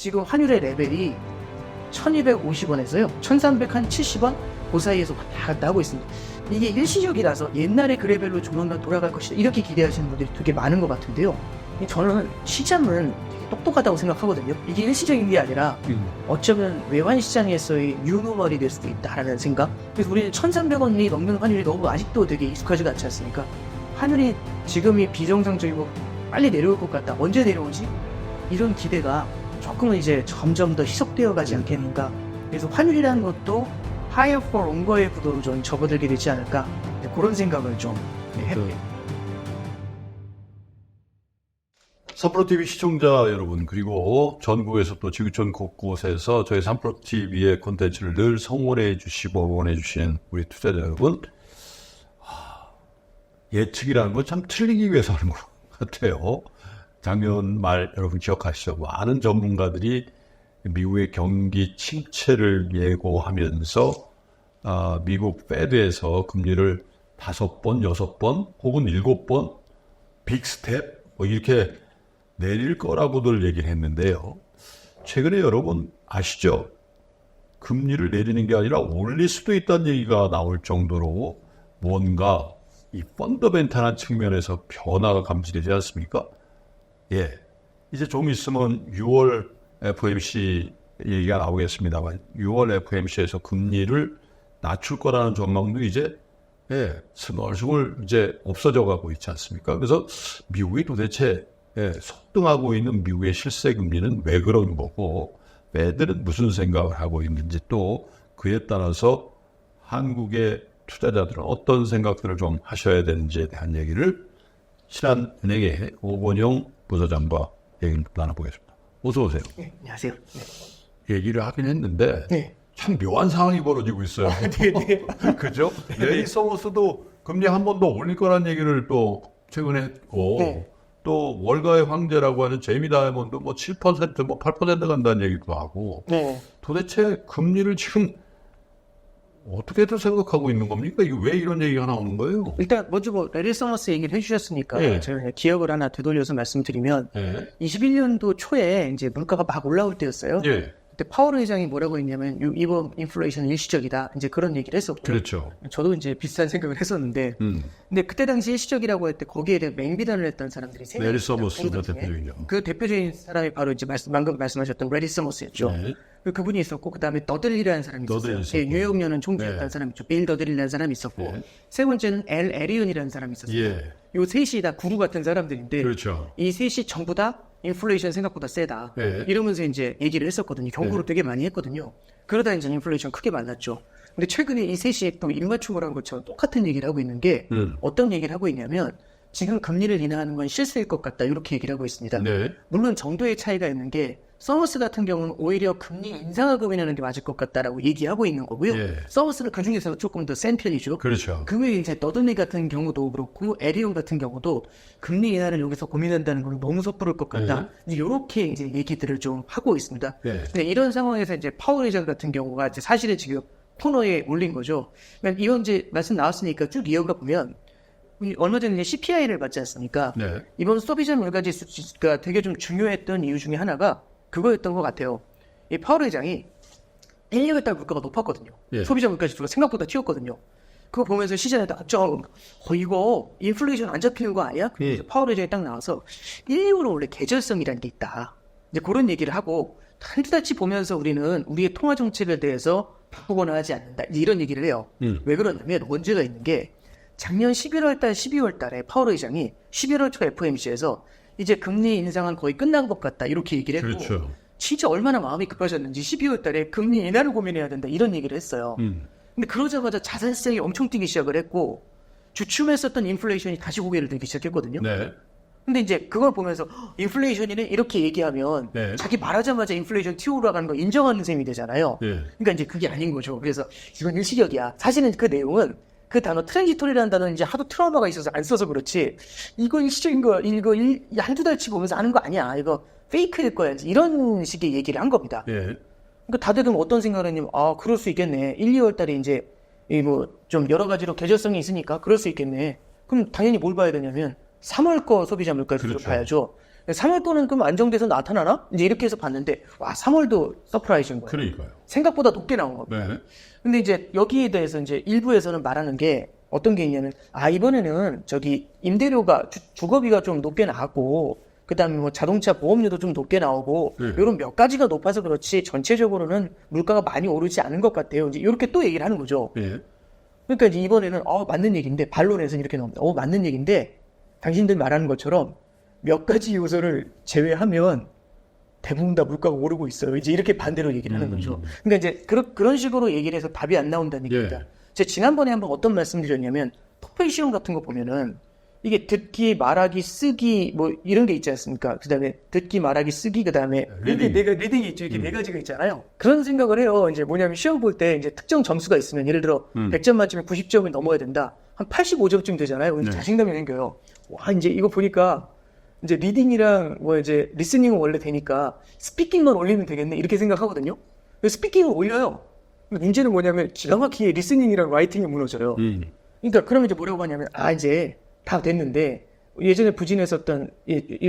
지금 환율의 레벨이 1250원에서요 1370원 그 사이에서 왔다 갔다 하고 있습니다. 이게 일시적이라서 옛날에 그 레벨로 조만간 돌아갈 것이다 이렇게 기대하시는 분들이 되게 많은 것 같은데요. 저는 시장은 되게 똑똑하다고 생각하거든요. 이게 일시적인 게 아니라 어쩌면 외환 시장에서의 뉴노멀이 될 수도 있다라는 생각. 그래서 우리는 1300원이 넘는 환율이 너무 아직도 되게 익숙하지가 않지 않습니까? 환율이 지금이 비정상적이고 빨리 내려올 것 같다. 언제 내려오지? 이런 기대가 조금은 이제 점점 더 희석되어 가지 않겠는가. 그래서 환율이라는 것도 higher for longer의 구도로 좀 접어들게 되지 않을까. 그런 생각을 좀 해봅니다. 삼프로TV 시청자 여러분, 그리고 전국에서 또 지구촌 곳곳에서 저희 삼프로TV의 콘텐츠를 늘 성원해 주시고 응원해 주시는 우리 투자자 여러분, 예측이라는 건 참 틀리기 위해서 하는 것 같아요. 작년 말 여러분 기억하시죠? 많은 전문가들이 미국의 경기 침체를 예고하면서 미국 페드에서 금리를 5번, 6번 혹은 7번 빅스텝 뭐 이렇게 내릴 거라고들 얘기를 했는데요. 최근에 여러분 아시죠? 금리를 내리는 게 아니라 올릴 수도 있다는 얘기가 나올 정도로 뭔가 이 펀더멘탈한 측면에서 변화가 감지되지 않습니까? 예, 이제 좀 있으면 6월 FOMC 얘기가 나오겠습니다만 6월 FOMC에서 금리를 낮출 거라는 전망도 이제 스멀스멀 이제 없어져 가고 있지 않습니까? 그래서 미국이 도대체 속등하고 있는 미국의 실세 금리는 왜 그런 거고 애들은 무슨 생각을 하고 있는지, 또 그에 따라서 한국의 투자자들은 어떤 생각들을 좀 하셔야 되는지에 대한 얘기를 신한은행의 오건영 부서장과 얘기를 나눠보겠습니다. 어서 오세요. 네, 안녕하세요. 네. 얘기를 하긴 했는데 네. 참 묘한 상황이 벌어지고 있어요. 네. 그죠? 레리 서머스도 금리 한 번 더 올릴 거라는 얘기를 또 최근에 했고, 네. 또 월가의 황제라고 하는 제이미 다이먼드 뭐 7%, 뭐 8% 간다는 얘기도 하고, 네. 도대체 금리를 지금 어떻게들 생각하고 있는 겁니까? 이게 왜 이런 얘기가 나오는 거예요? 일단 먼저 뭐 레리 서머스 얘기를 해주셨으니까 네. 제가 그냥 기억을 하나 되돌려서 말씀드리면 예. 21년도 초에 이제 물가가 막 올라올 때였어요. 예. 그때 파월 의장이 뭐라고 했냐면 이번 인플레이션은 일시적이다. 이제 그런 얘기를 했었고. 그렇죠. 저도 이제 비슷한 생각을 했었는데. 근데 그때 당시 일시적이라고 할 때 거기에 대해 맹비난을 했던 사람들이 세 명이 레리 있습니다. 서머스가 그 중에. 대표적이죠. 그 대표적인 사람이 바로 이제 방금 말씀하셨던 레리 서머스였죠. 네. 그분이 있었고, 그 다음에 더들리라는 사람이 있었어요. 더들리 있었고. 뉴욕연은 총재였던 네. 사람이 있죠. 빌 더들리라는 사람이 있었고. 네. 세 번째는 엘 에리언이라는 사람이 있었어요. 예. 요 셋이 다 구루 같은 사람들인데. 그렇죠. 이 셋이 전부 다 인플레이션 생각보다 세다. 네. 이러면서 이제 얘기를 했었거든요. 경고를 되게 많이 했거든요. 그러다 이제 인플레이션 크게 만났죠. 근데 최근에 이 셋이 또 입맞춤을 한 것처럼 똑같은 얘기를 하고 있는 게 어떤 얘기를 하고 있냐면 지금 금리를 인하하는 건 실수일 것 같다. 이렇게 얘기를 하고 있습니다. 네. 물론 정도의 차이가 있는 게 서머스 같은 경우는 오히려 금리 인상을 고민하는 게 맞을 것 같다라고 얘기하고 있는 거고요. 예. 서머스는 그 중에서 조금 더 센 편이죠. 그렇죠. 그 외에 이제 더들리 같은 경우도 그렇고 에리온 같은 경우도 금리 인하를 여기서 고민한다는 건 너무 섣부를 것 같다. 이렇게 이제 얘기들을 좀 하고 있습니다. 네. 근데 이런 상황에서 이제 파월 의장 같은 경우가 이제 사실은 지금 코너에 올린 거죠. 그러니까 이번 이제 말씀 나왔으니까 쭉 이어가 보면 얼마 전에 CPI를 봤지 않습니까? 네. 이번 소비자 물가지수가 되게 좀 중요했던 이유 중에 하나가 그거였던 것 같아요. 이 파월 회장이 1, 2월달 물가가 높았거든요. 예. 소비자 물가지수가 생각보다 튀었거든요. 그거 보면서 시장에 딱 이거 인플레이션 안 잡히는 거 아니야? 그래서 파월 회장이 딱 나와서 1, 2월은 원래 계절성이라는 게 있다. 이제 그런 얘기를 하고 한두 달치 보면서 우리는 우리의 통화 정책에 대해서 바꾸거나 하지 않는다. 이런 얘기를 해요. 왜 그러냐면 문제가 있는 게 작년 11월달, 12월달에 파월 의장이 11월 초 FOMC에서 이제 금리 인상은 거의 끝난 것 같다 이렇게 얘기를 했고 그렇죠. 진짜 얼마나 마음이 급하셨는지 12월달에 금리 인하를 고민해야 된다 이런 얘기를 했어요. 근데 그러자마자 자산 시장이 엄청 뛰기 시작을 했고 주춤했었던 인플레이션이 다시 고개를 들기 시작했거든요. 네. 근데 이제 그걸 보면서 인플레이션이네 이렇게 얘기하면 네. 자기 말하자마자 인플레이션 튀어올라가는 거 인정하는 셈이 되잖아요. 네. 그러니까 이제 그게 아닌 거죠. 그래서 이건 일시적이야. 사실은 그 내용은 그 단어 트랜지토리라는 단어는 이제 하도 트라우마가 있어서 안 써서 그렇지 이거 일시적인 거 이거 한두 달치 보면서 하는 거 아니야. 이거 페이크일 거야. 이런 식의 얘기를 한 겁니다. 예. 그러니까 다들 어떤 생각을 했냐면 그럴 수 있겠네. 1, 2월 달에 이제 뭐 좀 여러 가지로 계절성이 있으니까 그럴 수 있겠네. 그럼 당연히 뭘 봐야 되냐면 3월 거 소비자 물가지수를 그렇죠. 봐야죠. 3월 거는 그럼 안정돼서 나타나나? 이제 이렇게 해서 봤는데, 와, 3월도 서프라이즈인 거예요. 그러니까요. 생각보다 높게 나온 겁니다. 네. 근데 이제 여기에 대해서 이제 일부에서는 말하는 게 어떤 게 있냐면, 이번에는 저기 임대료가, 주거비가 좀 높게 나왔고, 그 다음에 뭐 자동차 보험료도 좀 높게 나오고, 이런 몇 가지가 높아서 그렇지, 전체적으로는 물가가 많이 오르지 않은 것 같아요. 이제 이렇게 또 얘기를 하는 거죠. 네. 그러니까 이제 이번에는, 맞는 얘기인데, 반론에서는 이렇게 나옵니다. 맞는 얘기인데, 당신들 말하는 것처럼 몇 가지 요소를 제외하면 대부분 다 물가가 오르고 있어요. 이제 이렇게 반대로 얘기를 하는 거죠. 그러니까 이제 그런 식으로 얘기를 해서 답이 안 나온다는 얘기입니다. 예. 제가 지난번에 한번 어떤 말씀 드렸냐면, 토플 시험 같은 거 보면은, 이게 듣기, 말하기, 쓰기, 뭐, 이런 게 있지 않습니까? 그 다음에 듣기, 말하기, 쓰기, 그 다음에 리딩이 있죠. 이렇게 네 가지가 있잖아요. 그런 생각을 해요. 이제 뭐냐면 시험 볼 때 이제 특정 점수가 있으면 예를 들어 100점 만점에 90점을 넘어야 된다. 한 85점쯤 되잖아요. 그래서 자신감이 생겨요. 와, 이제 이거 보니까 이제 리딩이랑 뭐 이제 리스닝은 원래 되니까 스피킹만 올리면 되겠네. 이렇게 생각하거든요. 그래서 스피킹을 올려요. 근데 문제는 뭐냐면 기가 막히게 리스닝이랑 라이팅이 무너져요. 그러니까 그러면 이제 뭐라고 하냐면 이제 다 됐는데 예전에 부진했었던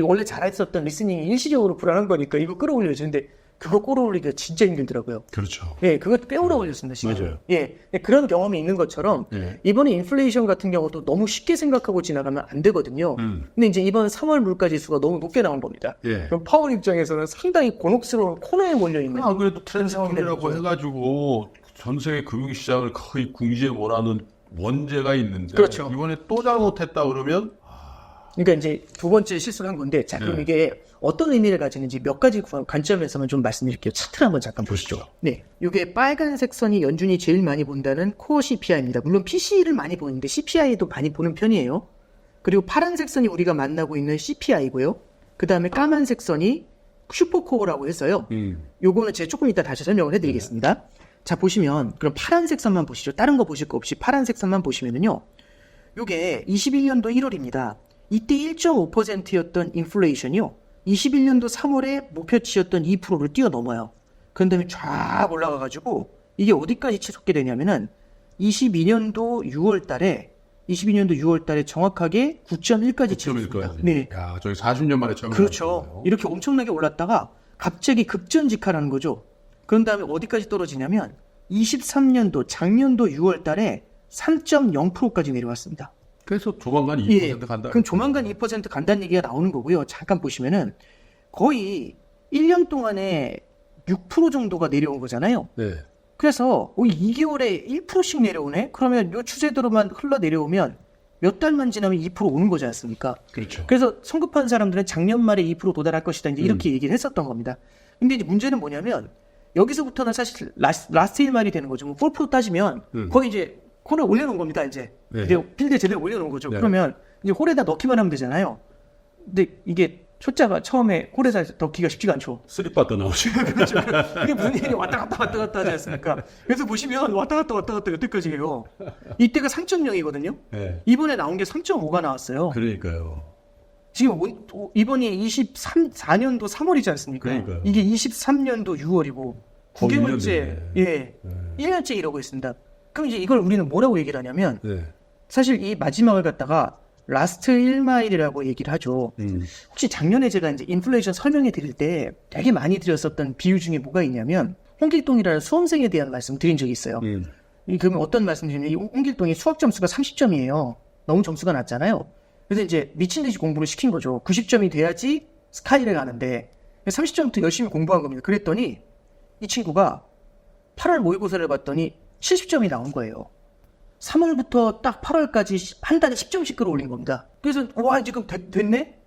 원래 잘했었던 리스닝이 일시적으로 불안한 거니까 이거 끌어올려야지. 근데 그거 끌어올리기가 진짜 힘들더라고요. 그렇죠. 예, 그거 꽤 오래 걸렸습니다. 시간. 맞아요. 예, 그런 경험이 있는 것처럼 이번에 인플레이션 같은 경우도 너무 쉽게 생각하고 지나가면 안 되거든요. 근데 이제 이번 3월 물가 지수가 너무 높게 나온 겁니다. 예. 그럼 파월 입장에서는 상당히 곤혹스러운 코너에 몰려 있는. 그래도 트랜스폼이라고 해가지고 전 세계 금융시장을 거의 궁지에 몰아넣은 원죄가 있는데 그렇죠. 이번에 또 잘못했다 그러면 그러니까 이제 두 번째 실수를 한 건데, 자, 그럼 이게 어떤 의미를 가지는지 몇 가지 관점에서만 좀 말씀드릴게요. 차트를 한번 잠깐 보시죠. 네. 이게 빨간색 선이 연준이 제일 많이 본다는 코어 CPI입니다. 물론 PC를 많이 보는데 CPI도 많이 보는 편이에요. 그리고 파란색 선이 우리가 만나고 있는 CPI고요. 그 다음에 까만색 선이 슈퍼코어라고 해서요. 요거는 제가 조금 이따 다시 설명을 해드리겠습니다. 자, 보시면, 그럼 파란색 선만 보시죠. 다른 거 보실 거 없이 파란색 선만 보시면은요. 요게 21년도 1월입니다. 이때 1.5%였던 인플레이션이요. 21년도 3월에 목표치였던 2%를 뛰어넘어요. 그런 다음에 쫙 올라가가지고 이게 어디까지 치솟게 되냐면은 22년도 6월 달에 정확하게 9.1까지 치솟습니다. 네. 야, 저희 40년 만에 처음. 그렇죠. 이렇게 엄청나게 올랐다가 갑자기 급전직하라는 거죠. 그런 다음에 어디까지 떨어지냐면 23년도 작년도 6월 달에 3.0%까지 내려왔습니다. 그래서 조만간 2% 간다. 그럼 조만간 2% 간다는 얘기가 나오는 거고요. 잠깐 보시면은 거의 1년 동안에 6% 정도가 내려온 거잖아요. 네. 그래서 2개월에 1%씩 내려오네? 그러면 이 추세대로만 흘러 내려오면 몇 달만 지나면 2% 오는 거지 않습니까? 그렇죠. 그래서 성급한 사람들은 작년 말에 2% 도달할 것이다. 이제 이렇게 얘기를 했었던 겁니다. 근데 이제 문제는 뭐냐면 여기서부터는 사실 라스트 1말이 되는 거죠. 뭐 4% 따지면 거의 이제 홀에 올려놓은 겁니다, 이제. 네. 이제 필드에 제대로 올려놓은 거죠. 네. 그러면 이제 홀에다 넣기만 하면 되잖아요. 근데 이게 초짜가 처음에 홀에다 넣기가 쉽지가 않죠. 쓰리빠도 나오죠. 그렇죠. 이게 무슨 일이 왔다 갔다 하지 않습니까? 그래서 보시면 왔다 갔다 여태까지 해요. 이때가 3.0이거든요. 네. 이번에 나온 게 3.5가 나왔어요. 그러니까요. 지금 이번이 4년도 3월이지 않습니까? 그러니까요. 이게 23년도 6월이고 9개월째, 예, 1년째 이러고 있습니다. 그럼 이제 이걸 우리는 뭐라고 얘기를 하냐면 네. 사실 이 마지막을 갖다가 라스트 1마일이라고 얘기를 하죠. 혹시 작년에 제가 이제 인플레이션 설명해 드릴 때 되게 많이 드렸었던 비유 중에 뭐가 있냐면 홍길동이라는 수험생에 대한 말씀 드린 적이 있어요. 그러면 어떤 말씀 드리냐면 이 홍길동이 수학 점수가 30점이에요. 너무 점수가 낮잖아요. 그래서 이제 미친 듯이 공부를 시킨 거죠. 90점이 돼야지 스카이를 가는데 30점부터 열심히 공부한 겁니다. 그랬더니 이 친구가 8월 모의고사를 봤더니 70점이 나온 거예요. 3월부터 딱 8월까지 한 달에 10점씩 끌어올린 겁니다. 그래서 와 지금 됐네?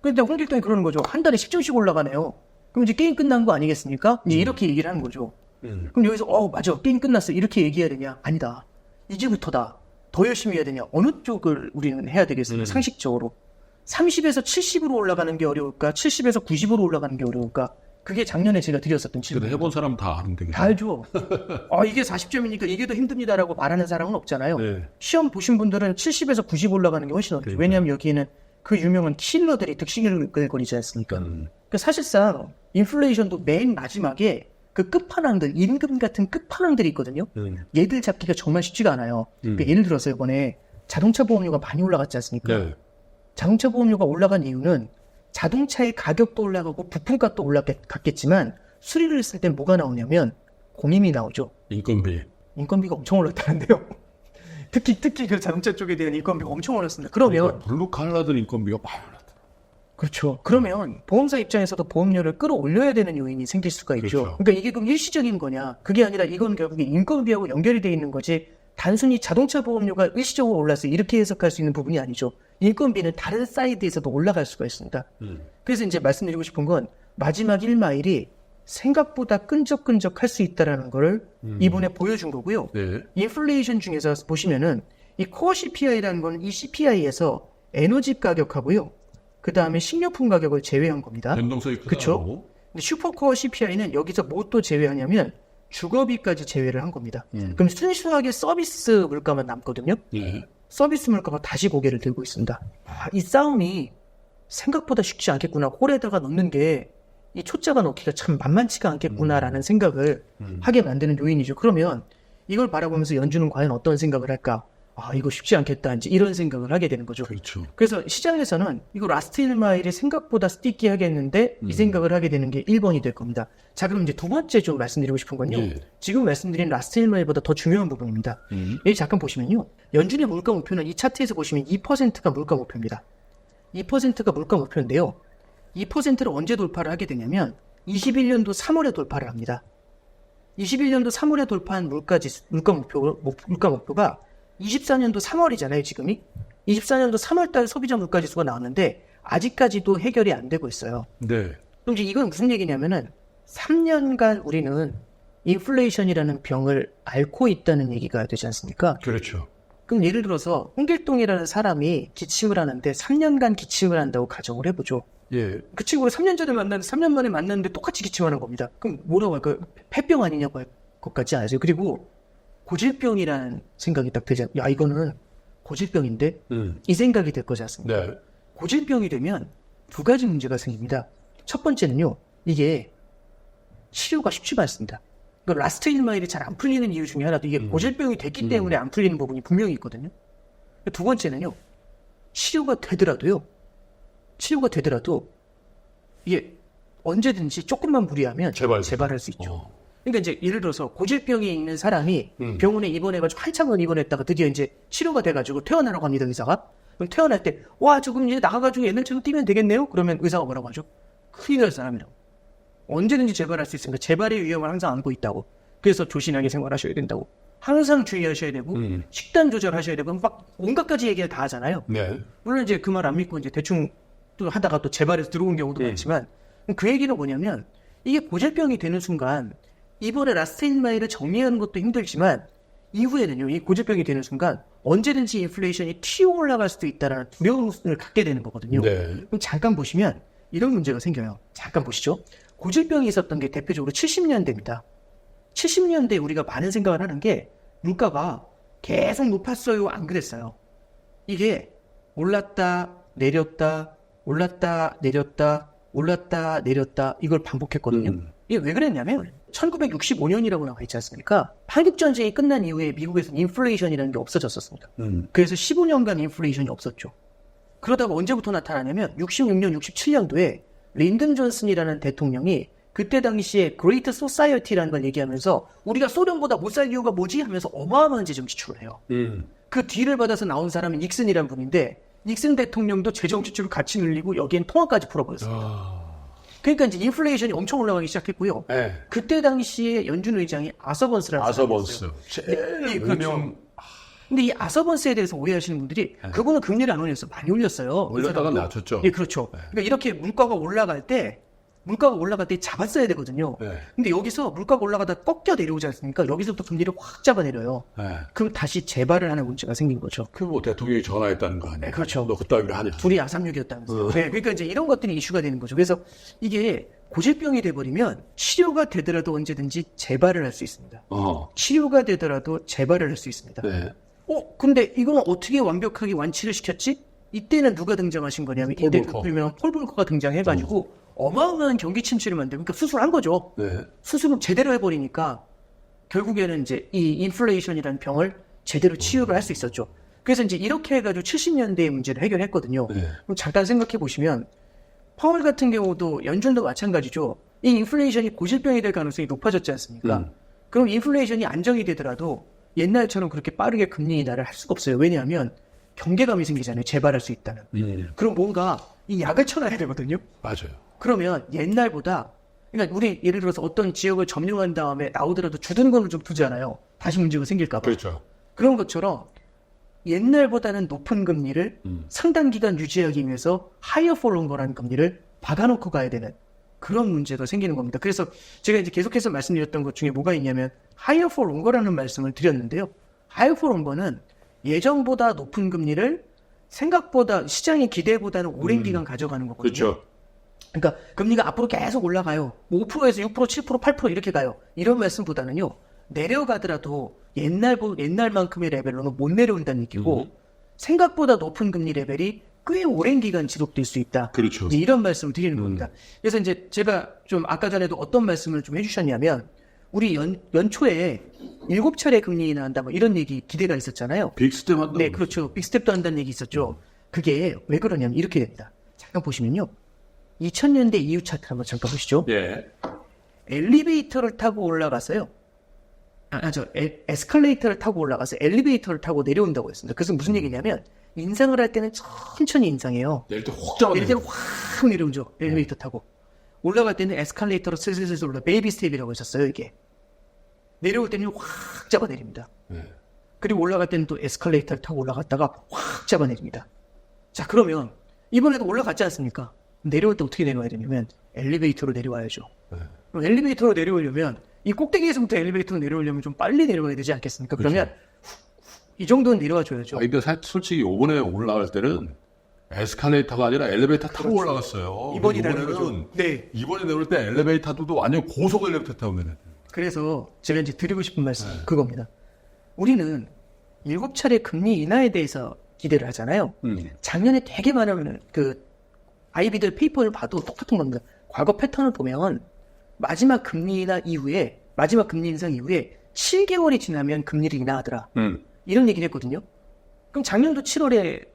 근데 홍길동이 그러는 거죠. 한 달에 10점씩 올라가네요. 그럼 이제 게임 끝난 거 아니겠습니까? 이제 이렇게 얘기를 하는 거죠. 그럼 여기서 맞아 게임 끝났어 이렇게 얘기해야 되냐? 아니다. 이제부터다. 더 열심히 해야 되냐? 어느 쪽을 우리는 해야 되겠습니까? 상식적으로 30에서 70으로 올라가는 게 어려울까? 70에서 90으로 올라가는 게 어려울까? 그게 작년에 제가 드렸었던 질문. 해본 사람 다 아는데. 다 알죠. 이게 40점이니까 이게 더 힘듭니다라고 말하는 사람은 없잖아요. 네. 시험 보신 분들은 70에서 90 올라가는 게 훨씬 어렵죠. 왜냐하면 여기에는 그 유명한 킬러들이 득실을 끌거리지 않습니까? 그러니까 사실상 인플레이션도 맨 마지막에 그 끝판왕들, 임금 같은 끝판왕들이 있거든요. 얘들 잡기가 정말 쉽지가 않아요. 그러니까 예를 들어서 이번에 자동차 보험료가 많이 올라갔지 않습니까? 네. 자동차 보험료가 올라간 이유는 자동차의 가격도 올라가고 부품값도 올라갔겠지만 수리를 했을 땐 뭐가 나오냐면 고민이 나오죠. 인건비가 엄청 올랐다는데요. 특히 그 자동차 쪽에 대한 인건비가 엄청 올랐습니다. 그러면 블루 칼라들 인건비가 많이 올랐다. 그렇죠. 그러면 보험사 입장에서도 보험료를 끌어올려야 되는 요인이 생길 수가 있죠. 그렇죠. 그러니까 이게 그럼 일시적인 거냐? 그게 아니라 이건 결국에 인건비하고 연결이 돼 있는 거지. 단순히 자동차 보험료가 일시적으로 올라서 이렇게 해석할 수 있는 부분이 아니죠. 인건비는 다른 사이드에서도 올라갈 수가 있습니다. 그래서 이제 말씀드리고 싶은 건 마지막 1마일이 생각보다 끈적끈적할 수 있다라는 걸 이번에 보여준 거고요. 네. 인플레이션 중에서 보시면은 이 코어 CPI라는 건 이 CPI에서 에너지 가격하고요. 그 다음에 식료품 가격을 제외한 겁니다. 변동성이 크다. 그렇죠. 근데 슈퍼코어 CPI는 여기서 뭐 또 제외하냐면 주거비까지 제외를 한 겁니다. 그럼 순수하게 서비스 물가만 남거든요. 네. 서비스 물가가 다시 고개를 들고 있습니다. 이 싸움이 생각보다 쉽지 않겠구나. 홀에다가 넣는 게 이 초짜가 넣기가 참 만만치가 않겠구나라는 생각을 하게 만드는 요인이죠. 그러면 이걸 바라보면서 연준은 과연 어떤 생각을 할까? 이거 쉽지 않겠다. 이제 이런 생각을 하게 되는 거죠. 그렇죠. 그래서 시장에서는 이거 라스트 1마일이 생각보다 스티키 하겠는데 이 생각을 하게 되는 게 1번이 될 겁니다. 자, 그럼 이제 두 번째 좀 말씀드리고 싶은 건요. 예. 지금 말씀드린 라스트 1마일보다 더 중요한 부분입니다. 여기 잠깐 보시면요. 연준의 물가 목표는 이 차트에서 보시면 2%가 물가 목표입니다. 2%가 물가 목표인데요. 2%를 언제 돌파를 하게 되냐면 21년도 3월에 돌파를 합니다. 21년도 3월에 돌파한 물가 목표가 24년도 3월이잖아요, 지금이. 24년도 3월달 소비자 물가지수가 나왔는데 아직까지도 해결이 안 되고 있어요. 네. 그럼 이제 이건 무슨 얘기냐면은 3년간 우리는 인플레이션이라는 병을 앓고 있다는 얘기가 되지 않습니까? 그렇죠. 그럼 예를 들어서 홍길동이라는 사람이 기침을 하는데 3년간 기침을 한다고 가정을 해보죠. 예. 그 친구를 3년 전에 만났는데 3년 만에 만났는데 똑같이 기침하는 겁니다. 그럼 뭐라고 할까요? 폐병 아니냐고 할 것 같지 않으세요? 그리고 고질병이라는 생각이 딱 들지 않아요? 야, 이거는 고질병인데? 이 생각이 될 거지 않습니까? 네. 고질병이 되면 두 가지 문제가 생깁니다. 첫 번째는요, 이게 치료가 쉽지가 않습니다. 그러니까 라스트 1마일이 잘 안 풀리는 이유 중에 하나도 이게 고질병이 됐기 때문에 안 풀리는 부분이 분명히 있거든요. 두 번째는요, 치료가 되더라도 이게 언제든지 조금만 무리하면 재발할 수 있죠. 그러니까 이제 예를 들어서 고질병이 있는 사람이 병원에 입원해가지고 한참을 입원했다가 드디어 이제 치료가 돼가지고 퇴원하러 갑니다, 의사가. 그럼 퇴원할 때, 와, 조금 이제 나가가지고 옛날처럼 뛰면 되겠네요? 그러면 의사가 뭐라고 하죠? 큰일 날 사람이라고. 언제든지 재발할 수 있으니까 재발의 위험을 항상 안고 있다고. 그래서 조신하게 생활하셔야 된다고. 항상 주의하셔야 되고, 식단 조절하셔야 되고, 막 온갖 가지 얘기를 다 하잖아요. 네. 물론 이제 그 말 안 믿고 이제 대충 또 하다가 또 재발해서 들어온 경우도 많지만, 그 얘기는 뭐냐면, 이게 고질병이 되는 순간, 이번에 라스트 1마일을 정리하는 것도 힘들지만, 이후에는요, 이 고질병이 되는 순간, 언제든지 인플레이션이 튀어 올라갈 수도 있다는 두려움을 갖게 되는 거거든요. 네. 그럼 잠깐 보시면, 이런 문제가 생겨요. 잠깐 보시죠. 고질병이 있었던 게 대표적으로 70년대입니다. 70년대에 우리가 많은 생각을 하는 게, 물가가 계속 높았어요, 안 그랬어요. 이게 올랐다, 내렸다, 올랐다, 내렸다, 올랐다, 내렸다, 이걸 반복했거든요. 이게 왜 그랬냐면 1965년이라고 나와 있지 않습니까? 한국전쟁이 끝난 이후에 미국에서는 인플레이션이라는 게 없어졌었습니다. 그래서 15년간 인플레이션이 없었죠. 그러다가 언제부터 나타나냐면 66년, 67년도에 린든 존슨이라는 대통령이 그때 당시에 그레이트 소사이어티라는 걸 얘기하면서 우리가 소련보다 못 살 이유가 뭐지? 하면서 어마어마한 재정 지출을 해요. 그 뒤를 받아서 나온 사람이 닉슨이라는 분인데 닉슨 대통령도 재정 지출을 같이 늘리고 여기엔 통화까지 풀어버렸어요. 그러니까 이제 인플레이션이 엄청 올라가기 시작했고요. 네. 그때 당시에 연준 의장이 아서번스라는 아서번스. 네, 그렇죠. 근데 이 아서번스에 대해서 오해하시는 분들이 그분은 금리를 안 올렸어. 많이 올렸어요. 올렸다가 낮췄죠. 예, 그렇죠. 그러니까 이렇게 물가가 올라갈 때 잡았어야 되거든요. 네. 근데 여기서 물가가 올라가다 꺾여 내려오지 않습니까? 여기서부터 금리를 확 잡아내려요. 네. 그럼 다시 재발을 하는 문제가 생긴 거죠. 그 뭐 대통령이 전화했다는 거 아니에요? 네, 그렇죠. 너 그따위로 하냐? 둘이 아삼육이었다면서요. 네, 그러니까 이제 이런 것들이 이슈가 되는 거죠. 그래서 이게 고질병이 돼버리면 치료가 되더라도 언제든지 재발을 할 수 있습니다. 치료가 되더라도 재발을 할 수 있습니다. 네. 근데 이거는 어떻게 완벽하게 완치를 시켰지? 이때는 누가 등장하신 거냐면 이때 그러면 폴 볼커가 등장해가지고 어마어마한 경기 침체를 만들고 그러니까 수술한 거죠. 네. 수술을 제대로 해버리니까 결국에는 이제 이 인플레이션이라는 병을 제대로 치유를 할 수 있었죠. 그래서 이제 이렇게 해가지고 70년대의 문제를 해결했거든요. 네. 그럼 잠깐 생각해 보시면 파월 같은 경우도 연준도 마찬가지죠. 이 인플레이션이 고질병이 될 가능성이 높아졌지 않습니까? 그럼 인플레이션이 안정이 되더라도 옛날처럼 그렇게 빠르게 금리 인하를 할 수가 없어요. 왜냐하면 경계감이 생기잖아요. 재발할 수 있다는. 그럼 뭔가 이 약을 쳐놔야 되거든요. 맞아요. 그러면 옛날보다, 그러니까 우리 예를 들어서 어떤 지역을 점령한 다음에 나오더라도 주둔 건을 좀 두잖아요. 다시 문제가 생길까 봐. 그렇죠. 그런 것처럼 옛날보다는 높은 금리를 상당 기간 유지하기 위해서 하이어 for longer라는 금리를 박아놓고 가야 되는 그런 문제가 생기는 겁니다. 그래서 제가 이제 계속해서 말씀드렸던 것 중에 뭐가 있냐면 하이어 for longer라는 말씀을 드렸는데요. 하이어 for longer는 예전보다 높은 금리를 생각보다 시장의 기대보다는 오랜 기간 가져가는 거거든요. 그렇죠. 그러니까 금리가 앞으로 계속 올라가요. 뭐 5%에서 6%, 7%, 8% 이렇게 가요. 이런 말씀보다는요. 내려가더라도 옛날만큼의 레벨로는 못 내려온다는 얘기고 생각보다 높은 금리 레벨이 꽤 오랜 기간 지속될 수 있다. 그렇죠. 이제 이런 말씀을 드리는 겁니다. 그래서 이제 제가 좀 아까 전에도 어떤 말씀을 좀 해주셨냐면 우리 연초에 7차례 금리 인하한다 뭐 이런 얘기 기대가 있었잖아요. 빅스텝 한다고. 네, 그렇죠. 빅스텝도 한다는 얘기 있었죠. 그게 왜 그러냐면 이렇게 됩니다. 잠깐 보시면요. 2000년대 이후 차트 한번 잠깐 보시죠. 예. 엘리베이터를 타고 올라갔어요. 에스컬레이터를 타고 올라가서 엘리베이터를 타고 내려온다고 했습니다. 그래서 무슨 얘기냐면 인상을 할 때는 천천히 인상해요. 내릴 때 확 잡아. 내릴 때는 확 내려오죠. 엘리베이터 타고. 올라갈 때는 에스컬레이터로 슬슬슬 올라 베이비 스텝이라고 했었어요. 이게. 내려올 때는 확 잡아내립니다. 그리고 올라갈 때는 또 에스컬레이터를 타고 올라갔다가 확 잡아내립니다. 자, 그러면 이번에도 올라갔지 않습니까? 내려올 때 어떻게 내려와야 되냐면 엘리베이터로 내려와야죠. 그럼 엘리베이터로 내려오려면 이 꼭대기에서부터 엘리베이터로 내려오려면 좀 빨리 내려와야 되지 않겠습니까? 그러면 이 정도는 내려와 줘야죠. 근데 솔직히 요번에 올라갈 때는 에스컬레이터가 아니라 엘리베이터 타고 올라갔어요. 이번이라는 거죠. 네. 이번에 내려올 때 엘리베이터도 완전 고속 엘리베이터 타고 내려. 그래서 제가 이제 드리고 싶은 말씀 은 그겁니다. 우리는 7차례 금리 인하에 대해서 기대를 하잖아요. 작년에 되게 많은 그 아이비들 페이퍼를 봐도 똑같은 겁니다. 과거 패턴을 보면 마지막 금리 인상 이후에 7개월이 지나면 금리를 인하하더라. 이런 얘기를 했거든요. 그럼 작년도 7월에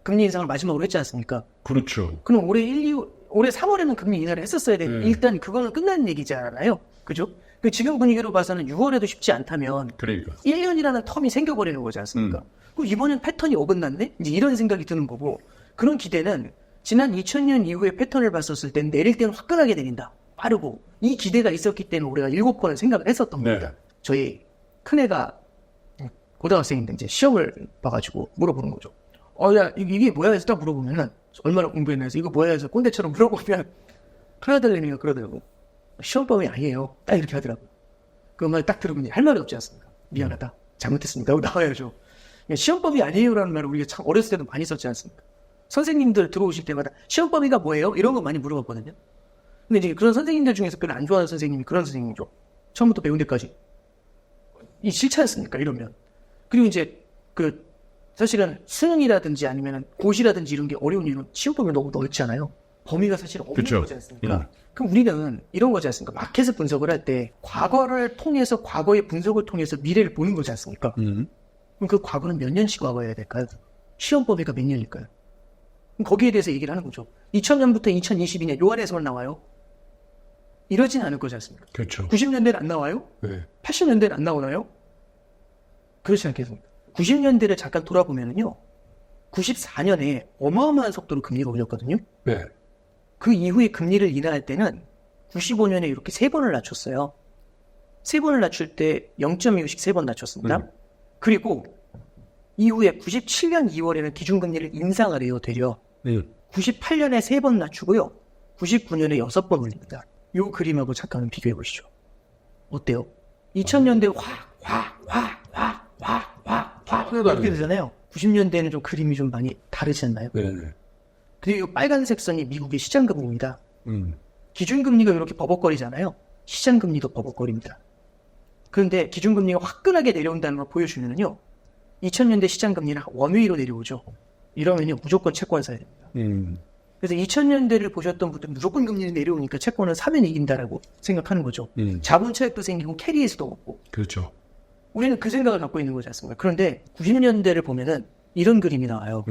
금리 인상을 마지막으로 했지 않습니까? 그렇죠. 그럼 올해 3월에는 금리 인하를 했었어야 되는데 일단 그거는 끝난 얘기잖아요. 그죠? 그 지금 분위기로 봐서는 6월에도 쉽지 않다면 그러니까. 1년이라는 텀이 생겨버리는 거지 않습니까? 그럼 이번엔 패턴이 어긋났네? 이제 이런 생각이 드는 거고 그런 기대는 지난 2000년 이후의 패턴을 봤었을 땐 내릴 때는 화끈하게 내린다. 빠르고 이 기대가 있었기 때문에 우리가 7번을 생각을 했었던 겁니다. 저희 큰애가 고등학생인데 이제 시험을 봐가지고 물어보는 거죠. 야 이게 뭐야 해서 딱 물어보면은 얼마나 공부했나 해서 이거 뭐야 해서 꼰대처럼 물어보면 큰아들내미가 그러더라고. 시험범위 아니에요. 딱 이렇게 하더라고요. 그 말 딱 들으면 할 말이 없지 않습니까? 미안하다. 잘못했습니다. 하고 나와야죠. 시험범위 아니에요라는 말을 우리가 참 어렸을 때도 많이 썼지 않습니까? 선생님들 들어오실 때마다 시험범위가 뭐예요? 이런 거 많이 물어봤거든요. 근데 이제 그런 선생님들 중에서 별로 안 좋아하는 선생님이 그런 선생님이죠. 처음부터 배운 데까지. 이 싫지 않습니까? 이러면. 그리고 이제 사실은 수능이라든지 아니면 고시라든지 이런 게 어려운 이유는 시험범위가 너무 넓잖아요. 범위가 사실 없는 그쵸. 거지 않습니까? 그럼 우리는 이런 거지 않습니까? 마켓을 분석을 할 때 과거를 통해서 과거의 분석을 통해서 미래를 보는 거지 않습니까? 그럼 그 과거는 몇 년씩 과거여야 될까요? 시험 범위가 몇 년일까요? 그럼 거기에 대해서 얘기를 하는 거죠. 2000년부터 2022년 요 안에서만 나와요? 이러진 않을 거지 않습니까? 그렇죠. 90년대는 안 나와요? 네. 80년대는 안 나오나요? 그렇지 않겠습니까? 90년대를 잠깐 돌아보면은요, 94년에 어마어마한 속도로 금리가 올렸거든요. 네. 그 이후에 금리를 인하할 때는 95년에 이렇게 3번을 낮췄어요. 3번을 낮출 때 0.25씩 3번 낮췄습니다. 그리고 이후에 97년 2월에는 기준금리를 인상을 해요, 되려. 98년에 3번 낮추고요. 99년에 6번 올립니다. 요 그림하고 잠깐 비교해 보시죠. 어때요? 2000년대 확 이렇게 되잖아요. 90년대에는 좀 그림이 좀 많이 다르지 않나요? 네네. 그리고 빨간색 선이 미국의 시장금리입니다. 기준금리가 이렇게 버벅거리잖아요. 시장금리도 버벅거립니다. 그런데 기준금리가 화끈하게 내려온다는 걸 보여주면요. 2000년대 시장금리는 원웨이로 내려오죠. 이러면요. 무조건 채권 사야 됩니다. 그래서 2000년대를 보셨던 분들은 무조건 금리를 내려오니까 채권을 사면 이긴다라고 생각하는 거죠. 자본 차익도 생기고 캐리일 수도 없고. 그렇죠. 우리는 그 생각을 갖고 있는 거지 않습니까? 그런데 90년대를 보면은 이런 그림이 나와요.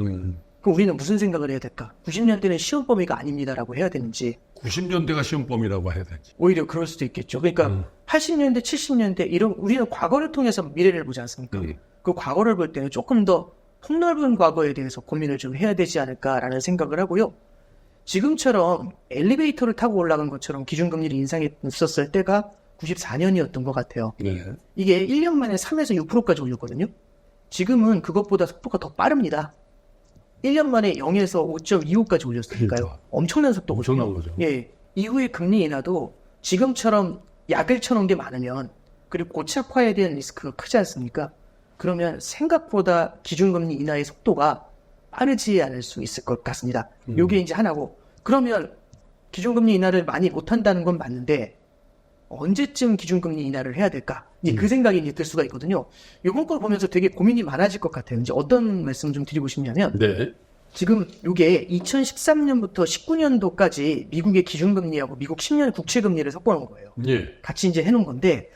그럼 우리는 무슨 생각을 해야 될까? 90년대는 시험 범위가 아닙니다라고 해야 되는지 90년대가 시험범위라고 해야 되지. 오히려 그럴 수도 있겠죠. 그러니까 80년대, 70년대 이런 우리는 과거를 통해서 미래를 보지 않습니까? 그 과거를 볼 때는 조금 더 폭넓은 과거에 대해서 고민을 좀 해야 되지 않을까라는 생각을 하고요. 지금처럼 엘리베이터를 타고 올라간 것처럼 기준금리를 인상했었을 때가 94년이었던 것 같아요. 네. 이게 1년 만에 3에서 6%까지 올렸거든요. 지금은 그것보다 속도가 더 빠릅니다. 1년 만에 0에서 5.25까지 올렸으니까요. 그러니까. 엄청난 속도거든요. 엄청난 거죠. 예. 이후에 금리 인하도 지금처럼 약을 쳐놓은 게 많으면 그리고 고착화에 대한 리스크가 크지 않습니까? 그러면 생각보다 기준금리 인하의 속도가 빠르지 않을 수 있을 것 같습니다. 요게 이제 하나고 그러면 기준금리 인하를 많이 못한다는 건 맞는데 언제쯤 기준금리 인하를 해야 될까? 이제 그 생각이 이제 들 수가 있거든요. 이번 걸 보면서 되게 고민이 많아질 것 같아요. 이제 어떤 말씀 좀 드리고 싶냐면 네. 지금 이게 2013년부터 19년도까지 미국의 기준금리하고 미국 10년 국채금리를 섞어놓은 거예요. 예. 같이 이제 해놓은 건데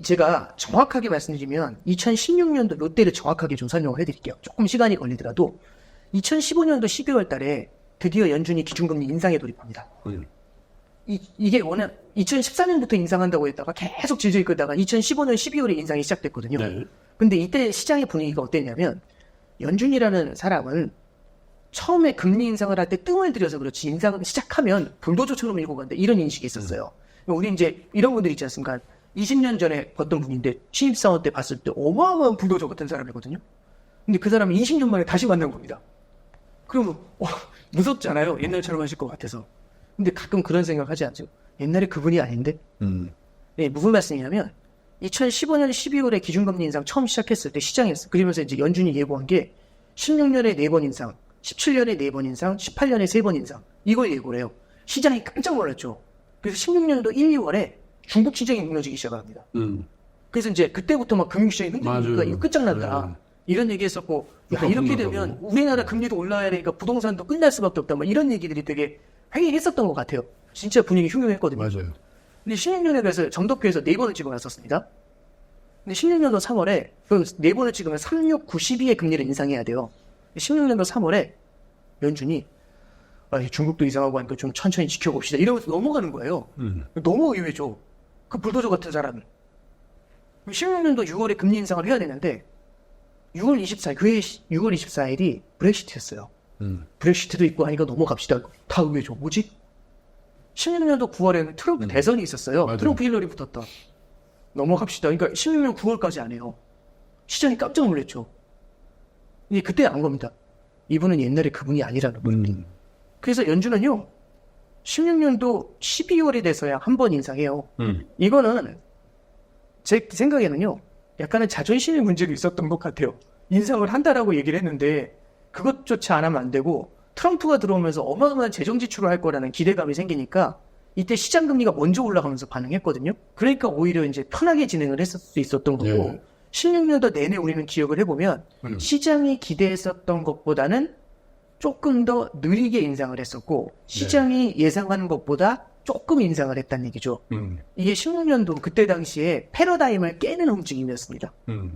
제가 정확하게 말씀드리면 2016년도 롯데를 정확하게 좀 설명을 해드릴게요. 조금 시간이 걸리더라도 2015년도 12월 달에 드디어 연준이 기준금리 인상에 돌입합니다. 이게 워낙 2014년부터 인상한다고 했다가 계속 질질 끌다가 2015년 12월에 인상이 시작됐거든요. 네. 근데 이때 시장의 분위기가 어땠냐면 연준이라는 사람은 처음에 금리 인상을 할 때 뜸을 들여서 그렇지 인상을 시작하면 불도저처럼 밀고 간다 이런 인식이 있었어요. 우리 이제 이런 분들 있지 않습니까? 20년 전에 봤던 분인데 신입사원 때 봤을 때 어마어마한 불도저 같은 사람이거든요. 근데 그 사람이 20년 만에 다시 만난 겁니다. 그러면 무섭잖아요. 옛날처럼 하실 것 같아서. 근데 가끔 그런 생각하지 않죠. 옛날에 그분이 아닌데? 네, 무슨 말씀이냐면 2015년 12월에 기준금리 인상 처음 시작했을 때 시장에서 그러면서 이제 연준이 예고한 게 16년에 4번 인상, 17년에 4번 인상, 18년에 3번 인상 이걸 예고를 해요. 시장이 깜짝 놀랐죠. 그래서 16년도 1, 2월에 중국 시장이 무너지기 시작합니다. 그래서 이제 그때부터 막 금융시장이 흔들리니까 이거 끝장난다. 네. 이런 얘기 했었고 야, 이렇게 되면 우리나라 금리도 올라야 되니까 부동산도 끝날 수밖에 없다. 막 이런 얘기들이 되게 횡행했었던 것 같아요. 진짜 분위기 흉흉했거든요. 맞아요. 근데 16년에 그래서 정도표에서 4번을 찍어놨었습니다. 근데 16년도 3월에 그 4번을 찍으면 36, 92의 금리를 인상해야 돼요. 16년도 3월에 연준이 중국도 이상하고 하니까 좀 천천히 지켜봅시다. 이러면서 넘어가는 거예요. 너무 의외죠. 그 불도저 같은 사람은. 16년도 6월에 금리 인상을 해야 되는데 6월 24일, 그해 6월 24일이 브렉시트였어요. 브렉시트도 있고 하니까 넘어갑시다. 다 의외죠. 뭐지? 16년도 9월에는 트럼프 대선이 있었어요. 맞아요. 트럼프 힐러리 붙었다. 넘어갑시다. 그러니까 16년 9월까지 안 해요. 시장이 깜짝 놀랐죠. 이제 그때 안 겁니다. 이분은 옛날에 그분이 아니라는 분. 그래서 연준은요, 16년도 12월이 돼서야 한 번 인상해요. 이거는 제 생각에는요, 약간의 자존심의 문제도 있었던 것 같아요. 인상을 한다라고 얘기를 했는데 그것조차 안 하면 안 되고 트럼프가 들어오면서 어마어마한 재정 지출을 할 거라는 기대감이 생기니까 이때 시장 금리가 먼저 올라가면서 반응했거든요. 그러니까 오히려 이제 편하게 진행을 했을 수 있었던 거고 예. 16년도 내내 우리는 기억을 해보면 시장이 기대했었던 것보다는 조금 더 느리게 인상을 했었고 시장이 예상하는 것보다 조금 인상을 했다는 얘기죠. 이게 16년도 그때 당시에 패러다임을 깨는 움직임이었습니다.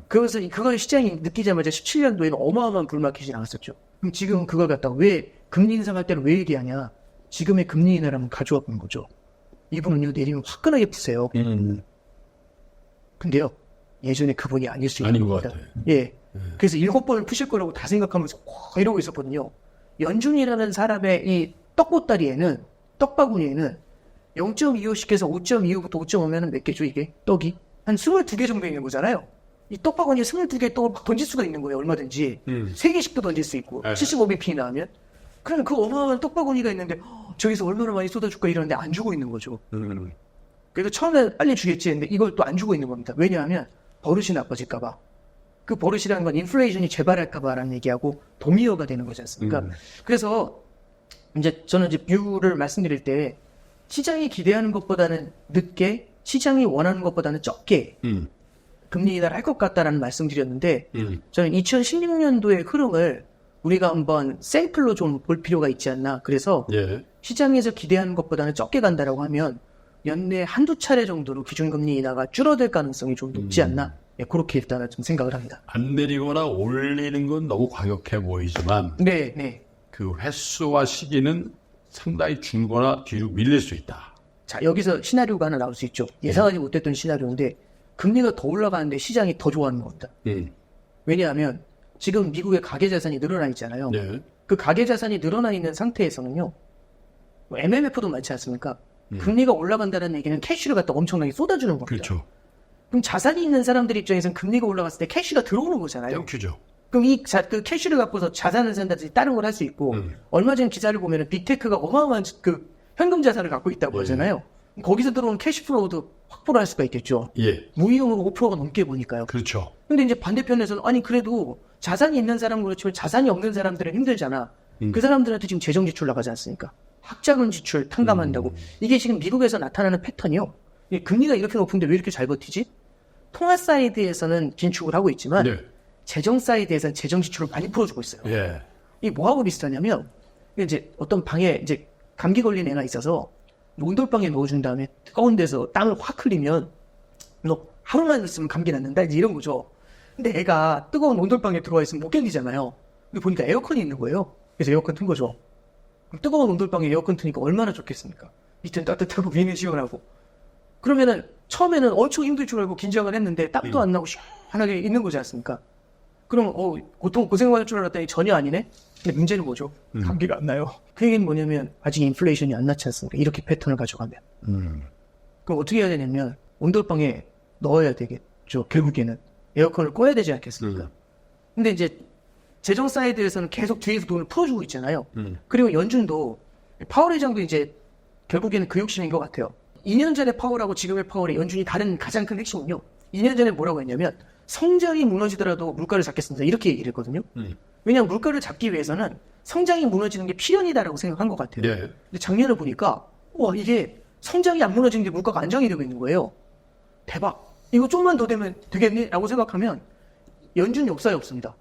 그래서 그걸 시장이 느끼자마자 17년도에는 어마어마한 불마켓이 나왔었죠. 그럼 지금 그걸 갖다가 왜 금리 인상할 때는 왜 얘기하냐? 지금의 금리 인하를 가져와 본 거죠. 이분은요 내리면 화끈하게 푸세요. 근데요 예전에 그분이 아닐 수 있는 아닌 것 겁니다. 같아요. 예. 그래서 7번을 푸실 거라고 다 생각하면서 이러고 있었거든요. 연준이라는 사람의 이 떡보따리에는 떡바구니에는 0.25씩해서 5.25부터 5.5면은 몇 개죠 이게? 떡이? 한 22개 정도 있는 거잖아요. 이 떡바구니에 22개의 떡을 막 던질 수가 있는 거예요 얼마든지. 3개씩도 던질 수 있고 75bp 나오면 그러면 그 어마어마한 떡바구니가 있는데 저기서 얼마나 많이 쏟아줄까 이러는데 안 주고 있는 거죠. 그래서 처음에 빨리 주겠지 했는데 이걸 또 안 주고 있는 겁니다. 왜냐하면 버릇이 나빠질까 봐. 그 버릇이라는 건 인플레이션이 재발할까 봐라는 얘기하고 동의어가 되는 거지 않습니까? 그래서 이제 저는 이제 뷰를 말씀드릴 때 시장이 기대하는 것보다는 늦게 시장이 원하는 것보다는 적게 금리 인하를 할 것 같다라는 말씀드렸는데 저는 2016년도의 흐름을 우리가 한번 샘플로 좀 볼 필요가 있지 않나. 그래서 예. 시장에서 기대하는 것보다는 적게 간다라고 하면 연내 한두 차례 정도로 기준금리 인하가 줄어들 가능성이 좀 높지 않나 예, 그렇게 일단은 좀 생각을 합니다. 안 내리거나 올리는 건 너무 과격해 보이지만 네, 네. 그 횟수와 시기는 상당히 줄거나 뒤로 밀릴 수 있다. 자, 여기서 시나리오가 하나 나올 수 있죠. 예상하지 못했던 시나리오인데 금리가 더 올라가는데 시장이 더 좋아하는 겁니다. 왜냐하면 지금 미국의 가계자산이 늘어나 있잖아요. 네. 그 가계자산이 늘어나 있는 상태에서는요. 뭐 MMF도 많지 않습니까? 금리가 올라간다는 얘기는 캐시를 갖다 엄청나게 쏟아주는 겁니다. 그렇죠. 그럼 자산이 있는 사람들 입장에서는 금리가 올라갔을 때 캐시가 들어오는 거잖아요. 땡큐죠. 그럼 그 캐시를 갖고서 자산을 산다든지 다른 걸 할 수 있고 얼마 전 기사를 보면은 빅테크가 어마어마한 그 현금 자산을 갖고 있다고 하잖아요. 거기서 들어오는 캐시플로우도 확보를 할 수가 있겠죠. 예. 무이용으로 5%가 넘게 보니까요. 그렇죠. 근데 이제 반대편에서는 아니 그래도 자산이 있는 사람은 그렇지만 자산이 없는 사람들은 힘들잖아. 그 사람들한테 지금 재정 지출 나가지 않습니까? 학자금 지출 탕감한다고. 이게 지금 미국에서 나타나는 패턴이요. 금리가 이렇게 높은데 왜 이렇게 잘 버티지? 통화 사이드에서는 긴축을 하고 있지만 네. 재정 사이드에서는 재정 지출을 많이 풀어주고 있어요. 예. 이게 뭐하고 비슷하냐면 이제 어떤 방에 이제 감기 걸린 애가 있어서 온돌방에 넣어준 다음에 뜨거운 데서 땀을 확 흘리면 너 하루만 있으면 감기 낫는다 이제 이런 거죠. 근데 애가 뜨거운 온돌방에 들어와 있으면 못 견디잖아요. 근데 보니까 에어컨이 있는 거예요. 그래서 에어컨 튼 거죠. 그럼 뜨거운 온돌방에 에어컨 트니까 얼마나 좋겠습니까? 밑은 따뜻하고 위는 시원하고. 그러면은 처음에는 엄청 힘들 줄 알고 긴장을 했는데 땀도 안 나고 시원하게 있는 거지 않습니까? 그럼 고생받을 줄 알았더니 전혀 아니네? 근데 문제는 뭐죠? 감기가 안 나요. 그 얘기는 뭐냐면 아직 인플레이션이 안 났지 않습니까? 이렇게 패턴을 가져가면. 그럼 어떻게 해야 되냐면 온돌방에 넣어야 되겠죠. 결국에는 에어컨을 꺼야 되지 않겠습니까? 근데 이제 재정 사이드에서는 계속 뒤에서 돈을 풀어주고 있잖아요. 그리고 연준도 파월 회장도 이제 결국에는 그 욕심인 것 같아요. 2년 전에 파월하고 지금의 파월의 연준이 다른 가장 큰 핵심은요. 2년 전에 뭐라고 했냐면 성장이 무너지더라도 물가를 잡겠습니다. 이렇게 얘기를 했거든요. 왜냐하면 물가를 잡기 위해서는 성장이 무너지는 게 필연이다라고 생각한 것 같아요. 네. 근데 작년에 보니까 와 이게 성장이 안 무너지는데 물가가 안정이 되고 있는 거예요. 대박. 이거 좀만 더 되면 되겠네? 라고 생각하면 연준 역사에 없습니다.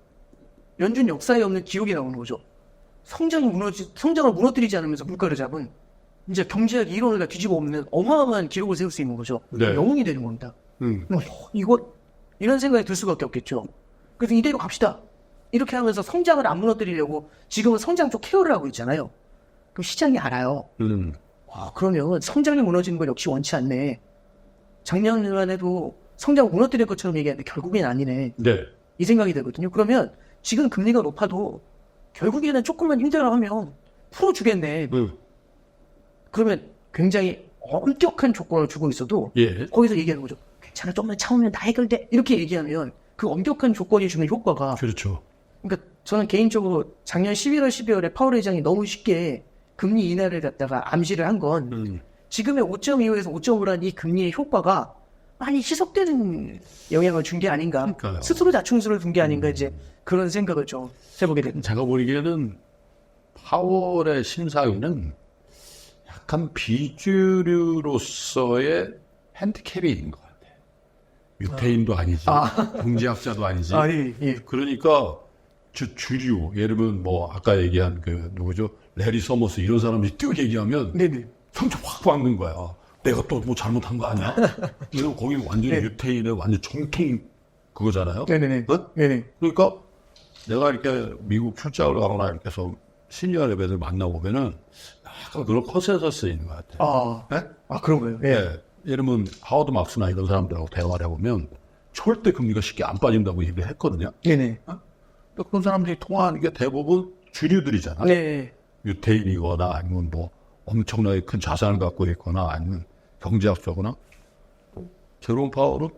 연준 역사에 없는 기록이 나오는 거죠. 성장을 무너뜨리지 않으면서 물가를 잡은 이제 경제학 이론을 다 뒤집어 엎는 어마어마한 기록을 세울 수 있는 거죠. 네. 영웅이 되는 겁니다. 이런 생각이 들 수밖에 없겠죠. 그래서 이대로 갑시다. 이렇게 하면서 성장을 안 무너뜨리려고 지금은 성장 쪽 케어를 하고 있잖아요. 그럼 시장이 알아요. 와, 그러면 성장이 무너지는 걸 역시 원치 않네. 작년에만 해도 성장 무너뜨릴 것처럼 얘기하는데 결국엔 아니네. 네. 이 생각이 들거든요. 그러면 지금 금리가 높아도 결국에는 조금만 힘들어하면 풀어주겠네. 그러면 굉장히 엄격한 조건을 주고 있어도 예. 거기서 얘기하는 거죠. 괜찮아, 좀만 참으면 다 해결돼. 이렇게 얘기하면 그 엄격한 조건이 주는 효과가 그렇죠. 그러니까 저는 개인적으로 작년 11월, 12월에 파월 회장이 너무 쉽게 금리 인하를 갖다가 암시를 한 건 지금의 5.25에서 5.5란 이 금리의 효과가 많이 희석되는 영향을 준 게 아닌가. 그러니까요. 스스로 자충수를 둔 게 아닌가 이제 그런 생각을 좀 해보게 됩니다. 제가 보기에는 파월의 심사위는 약간 비주류로서의 핸디캡이 있는 것 같아요. 유태인도 아니지, 경제학자도 아니지. 예. 그러니까 주류, 예를 들면 뭐 아까 얘기한 그 누구죠, 레리 서머스 이런 사람이 쭉 얘기하면 네네. 성적 확 받는 거야. 내가 또 뭐 잘못한 거 아니야? 왜냐면 거기 완전히 네. 유태인의 완전 정통 그거잖아요. 네네네. 어? 네네. 그러니까 내가 이렇게 미국 출장을 가거나 이렇게 해서 시니어 레벨을 만나보면은 약간 그런 컨센서스 있는 것 같아요. 네? 그런 거예요. 예. 예. 예를 들면 하워드 막스나 이런 사람들하고 대화를 해보면 절대 금리가 쉽게 안 빠진다고 얘기를 했거든요. 네네. 또 그런 사람들이 통화하는 게 대부분 주류들이잖아. 네. 유태인이거나 아니면 뭐 엄청나게 큰 자산을 갖고 있거나 아니면 경제학자거나. 제롬 파월은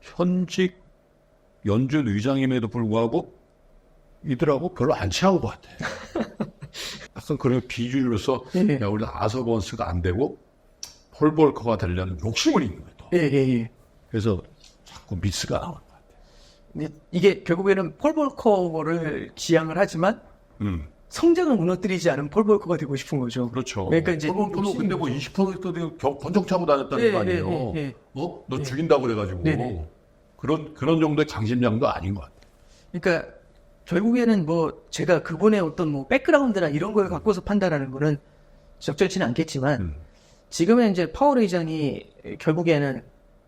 현직 연준 의장임에도 불구하고 이들하고 별로 안 친한 것 같아. 약간 그런 비주류로서 네. 야, 우리 아서번스가 안 되고 폴 볼커가 되려는 욕심을 있는 거예요. 또. 예. 그래서 자꾸 미스가 나오는 것 같아요. 근데 이게 결국에는 폴 볼커를 지향을 하지만 성장을 무너뜨리지 않은 폴 볼커가 되고 싶은 거죠. 그렇죠. 그러니까 이제 폴 볼커도 근데 뭐 20% 번쩍 차고 다녔다는 거 아니에요. 어? 너 죽인다고 그래가지고. 네네. 그런 정도의 강심장도 아닌 것 같아요. 그러니까 결국에는 뭐 제가 그분의 어떤 뭐 백그라운드나 이런 걸 갖고서 판단하는 거는 적절치는 않겠지만 지금의 이제 파월 의장이 결국에는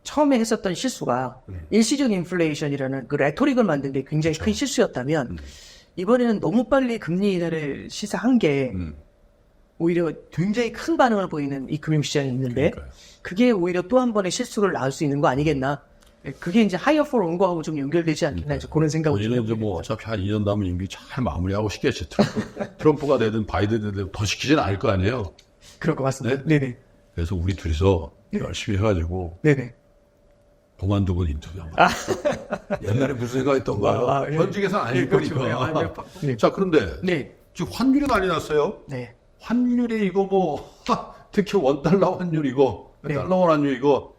처음에 했었던 실수가 일시적 인플레이션이라는 그 레토릭을 만든 게 굉장히 큰 실수였다면 이번에는 너무 빨리 금리 인하를 시사한 게 오히려 굉장히 큰 반응을 보이는 이 금융시장이 있는데 그러니까요. 그게 오히려 또 한 번의 실수를 낳을 수 있는 거 아니겠나? 그게 이제 하이어 for 롱거하고 좀 연결되지 않겠나 이제 그런 생각을 본인은 이제 뭐 어차피 한 2년 남은 임기 잘 마무리하고 싶겠지. 트럼프가 되든 바이든이 되든 더 시키지는 않을 거 아니에요. 그럴 것 같습니다. 네? 네네. 그래서 우리 둘이서 열심히 해가지고 네네. 동안두고 인터뷰 한번. 옛날에 무슨 생각했던가요? 예. 현직에서 아닐 그렇죠. 거니까. 네. 자, 그런데 네. 지금 환율이 난리 났어요. 네. 환율이 이거 뭐 특히 원달러 환율 이거 네. 달러 환율 이거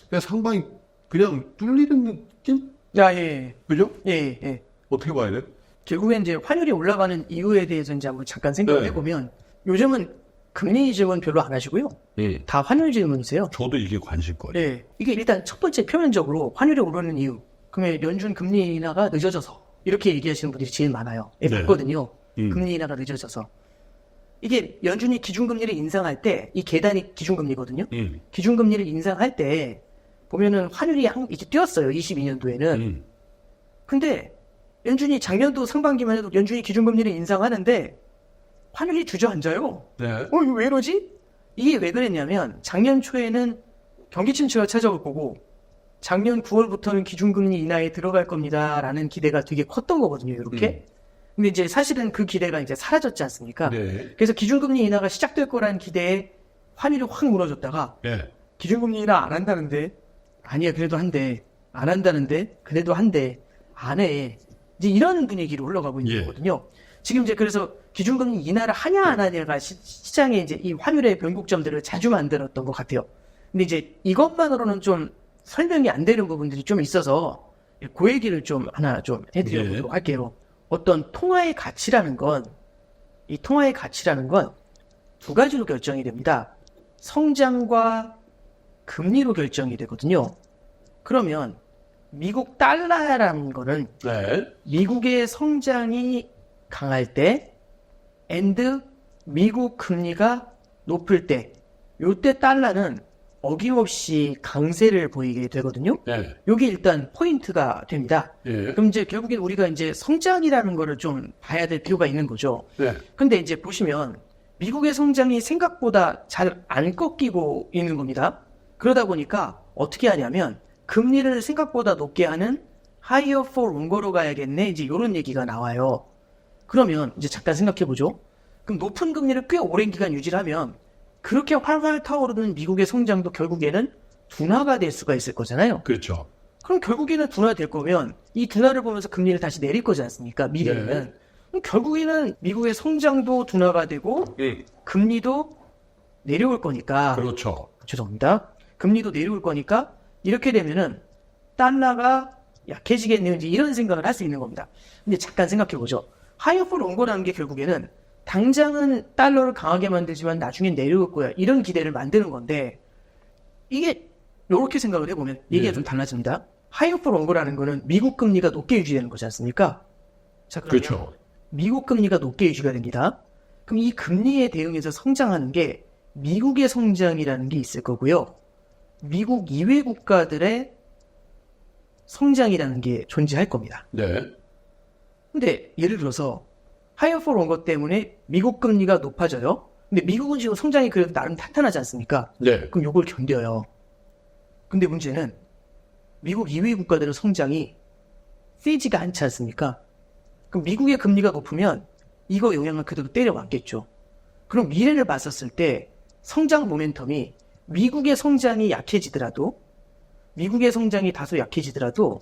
그냥 상당히 그냥 뚫리는 느낌? 야, 예. 그죠? 예, 예. 어떻게 봐야 돼? 결국엔 이제 환율이 올라가는 이유에 대해서 이제 한번 잠깐 생각을 네. 해보면 요즘은 금리 질문 별로 안 하시고요. 예. 다 환율 질문이세요. 저도 이게 관심거리. 네. 이게 일단 첫 번째 표면적으로 환율이 오르는 이유. 그러면 연준 금리 인하가 늦어져서 이렇게 얘기하시는 분들이 제일 많아요. 예, 네. 맞거든요. 금리 인하가 늦어져서. 이게 연준이 기준금리를 인상할 때 이 계단이 기준금리거든요. 기준금리를 인상할 때 보면은 환율이 이렇게 뛰었어요. 22년도에는. 근데 연준이 작년도 상반기만 해도 연준이 기준금리를 인상하는데 환율이 주저앉아요. 네. 이거 왜 이러지? 이게 왜 그랬냐면 작년 초에는 경기 침체가 찾아올 거고 작년 9월부터는 기준금리 인하에 들어갈 겁니다라는 기대가 되게 컸던 거거든요. 이렇게. 근데 이제 사실은 그 기대가 이제 사라졌지 않습니까? 네. 그래서 기준금리 인하가 시작될 거라는 기대에 환율이 확 무너졌다가 네. 기준금리 인하 안 한다는데 아니야 그래도 한대 안 한다는데 그래도 한대 안 해. 이제 이런 분위기로 흘러가고 있는 예. 거거든요. 지금 이제 그래서 기준금리 인하를 하냐 안 하냐가 시장에 이제 이 환율의 변곡점들을 자주 만들었던 것 같아요. 근데 이제 이것만으로는 좀 설명이 안 되는 부분들이 좀 있어서 그 얘기를 좀 하나 좀 해드려보도록 예. 할게요. 어떤 통화의 가치라는 건 이 통화의 가치라는 건 두 가지로 결정이 됩니다. 성장과 금리로 결정이 되거든요. 그러면 미국 달러라는 거는 네. 미국의 성장이 강할 때 and 미국 금리가 높을 때 요때 달러는 어김없이 강세를 보이게 되거든요. 네. 요게 일단 포인트가 됩니다. 예. 그럼 이제 결국엔 우리가 이제 성장이라는 거를 좀 봐야 될 필요가 있는 거죠. 네. 근데 이제 보시면 미국의 성장이 생각보다 잘 안 꺾이고 있는 겁니다. 그러다 보니까 어떻게 하냐면 금리를 생각보다 높게 하는 higher for longer로 가야겠네. 이제 이런 얘기가 나와요. 그러면 이제 잠깐 생각해 보죠. 그럼 높은 금리를 꽤 오랜 기간 유지를 하면 그렇게 활활 타오르는 미국의 성장도 결국에는 둔화가 될 수가 있을 거잖아요. 그렇죠. 그럼 결국에는 둔화될 거면 이 둔화를 보면서 금리를 다시 내릴 거지 않습니까? 미래에는. 네. 그럼 결국에는 미국의 성장도 둔화가 되고 예. 금리도 내려올 거니까. 그렇죠. 죄송합니다. 금리도 내려올 거니까 이렇게 되면은 달러가 약해지겠네요. 이제 이런 생각을 할 수 있는 겁니다. 근데 잠깐 생각해 보죠. 하이어 for 롱거라는 게 결국에는 당장은 달러를 강하게 만들지만 나중에 내려올 거야. 이런 기대를 만드는 건데 이게 이렇게 생각을 해보면 얘기가 네. 좀 달라집니다. 하이어 for 롱거라는 거는 미국 금리가 높게 유지되는 거지 않습니까? 자, 그러면 그렇죠. 미국 금리가 높게 유지가 됩니다. 그럼 이 금리에 대응해서 성장하는 게 미국의 성장이라는 게 있을 거고요. 미국 이외 국가들의 성장이라는 게 존재할 겁니다. 네. 근데 예를 들어서 하이어 for 롱거 때문에 미국 금리가 높아져요. 근데 미국은 지금 성장이 그래도 나름 탄탄하지 않습니까? 네. 그럼 요걸 견뎌요. 근데 문제는 미국 이외 국가들의 성장이 세지가 않지 않습니까? 그럼 미국의 금리가 높으면 이거 영향을 그대로 때려맞겠죠. 그럼 미래를 봤었을 때 성장 모멘텀이 미국의 성장이 약해지더라도 미국의 성장이 다소 약해지더라도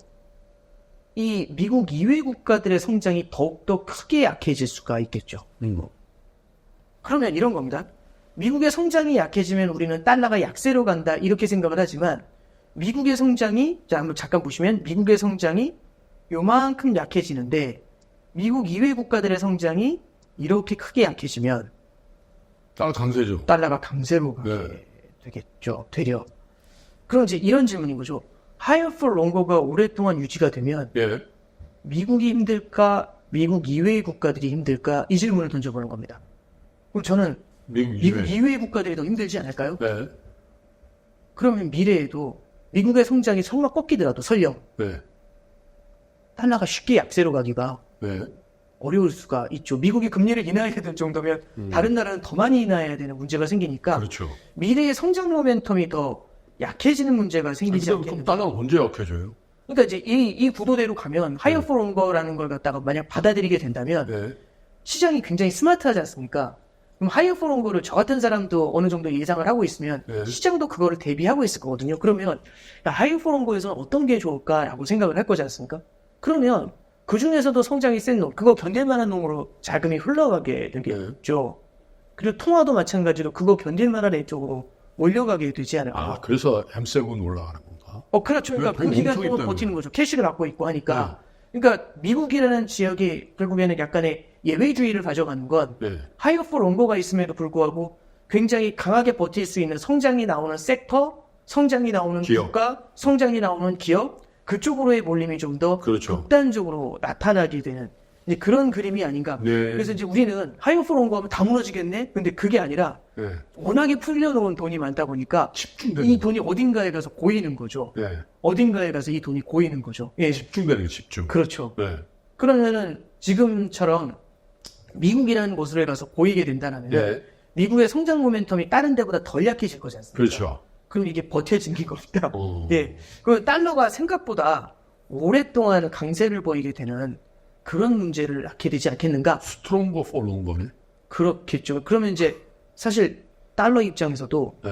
이 미국 이외 국가들의 성장이 더욱더 크게 약해질 수가 있겠죠. 그러면 이런 겁니다. 미국의 성장이 약해지면 우리는 달러가 약세로 간다 이렇게 생각을 하지만 미국의 성장이 자 한번 잠깐 보시면 미국의 성장이 요만큼 약해지는데 미국 이외 국가들의 성장이 이렇게 크게 약해지면 달러 강세죠. 달러가 강세로 가게 네. 되겠죠. 되려. 그럼 이제 이런 질문인 거죠. higher for longer가 오랫동안 유지가 되면 예. 미국이 힘들까? 미국 이외의 국가들이 힘들까? 이 질문을 던져보는 겁니다. 그럼 저는 미국 미국 이외의 국가들이 더 힘들지 않을까요? 네. 그러면 미래에도 미국의 성장이 설마 꺾이더라도 설령 네. 달러가 쉽게 약세로 가기가 네. 어려울 수가 있죠. 미국이 금리를 인하해야 될 정도면 다른 나라는 더 많이 인하해야 되는 문제가 생기니까 그렇죠. 미래의 성장 모멘텀이 더 약해지는 문제가 생기지 그럼 않겠는가. 달러가 언제 약해져요? 그러니까 이제 이 구도대로 가면 하이어 포 롱거라는 걸 갖다가 만약 받아들이게 된다면 네. 시장이 굉장히 스마트하지 않습니까? 그럼 하이어 포 롱거를 저 같은 사람도 어느 정도 예상을 하고 있으면 네. 시장도 그거를 대비하고 있을 거거든요. 그러면 하이어 포 롱거에서는 어떤 게 좋을까라고 생각을 할 거지 않습니까? 그러면 그 중에서도 성장이 센 놈, 그거 견딜 만한 놈으로 자금이 흘러가게 되겠죠. 그리고 통화도 마찬가지로 그거 견딜 만한 애 쪽으로 몰려가게 되지 않을까. 아, 그래서 M7 올라가는 건가? 그렇죠. 그러니까 왜 그 기간 멈춰 동안 있다는 버티는 거죠. 캐시를 갖고 있고 하니까. 그러니까 미국이라는 지역이 결국에는 약간의 예외주의를 가져가는 건 네. 하이어 포 롱거가 있음에도 불구하고 굉장히 강하게 버틸 수 있는 성장이 나오는 섹터, 성장이 나오는 기업. 국가, 성장이 나오는 기업, 그쪽으로의 몰림이 좀 더 그렇죠. 극단적으로 나타나게 되는 이제 그런 그림이 아닌가. 네. 그래서 이제 우리는 하이어 포 롱거 하면 다 무너지겠네? 근데 그게 아니라 네. 워낙에 풀려놓은 돈이 많다 보니까 집중되는 이 돈이 어딘가에 가서 고이는 거죠. 네. 어딘가에 가서 이 돈이 고이는 거죠. 예, 집중되는 게 집중. 그렇죠. 네. 그러면은 지금처럼 미국이라는 곳에 가서 고이게 된다면 네. 미국의 성장 모멘텀이 다른 데보다 덜 약해질 거지 않습니까? 그렇죠. 그럼 이게 버텨지는 겁니다. 어. 예. 그 달러가 생각보다 오랫동안 강세를 보이게 되는 그런 문제를 낳게 되지 않겠는가? 스트롱거 폴롱거네. 그렇겠죠. 그러면 이제 사실 달러 입장에서도 네.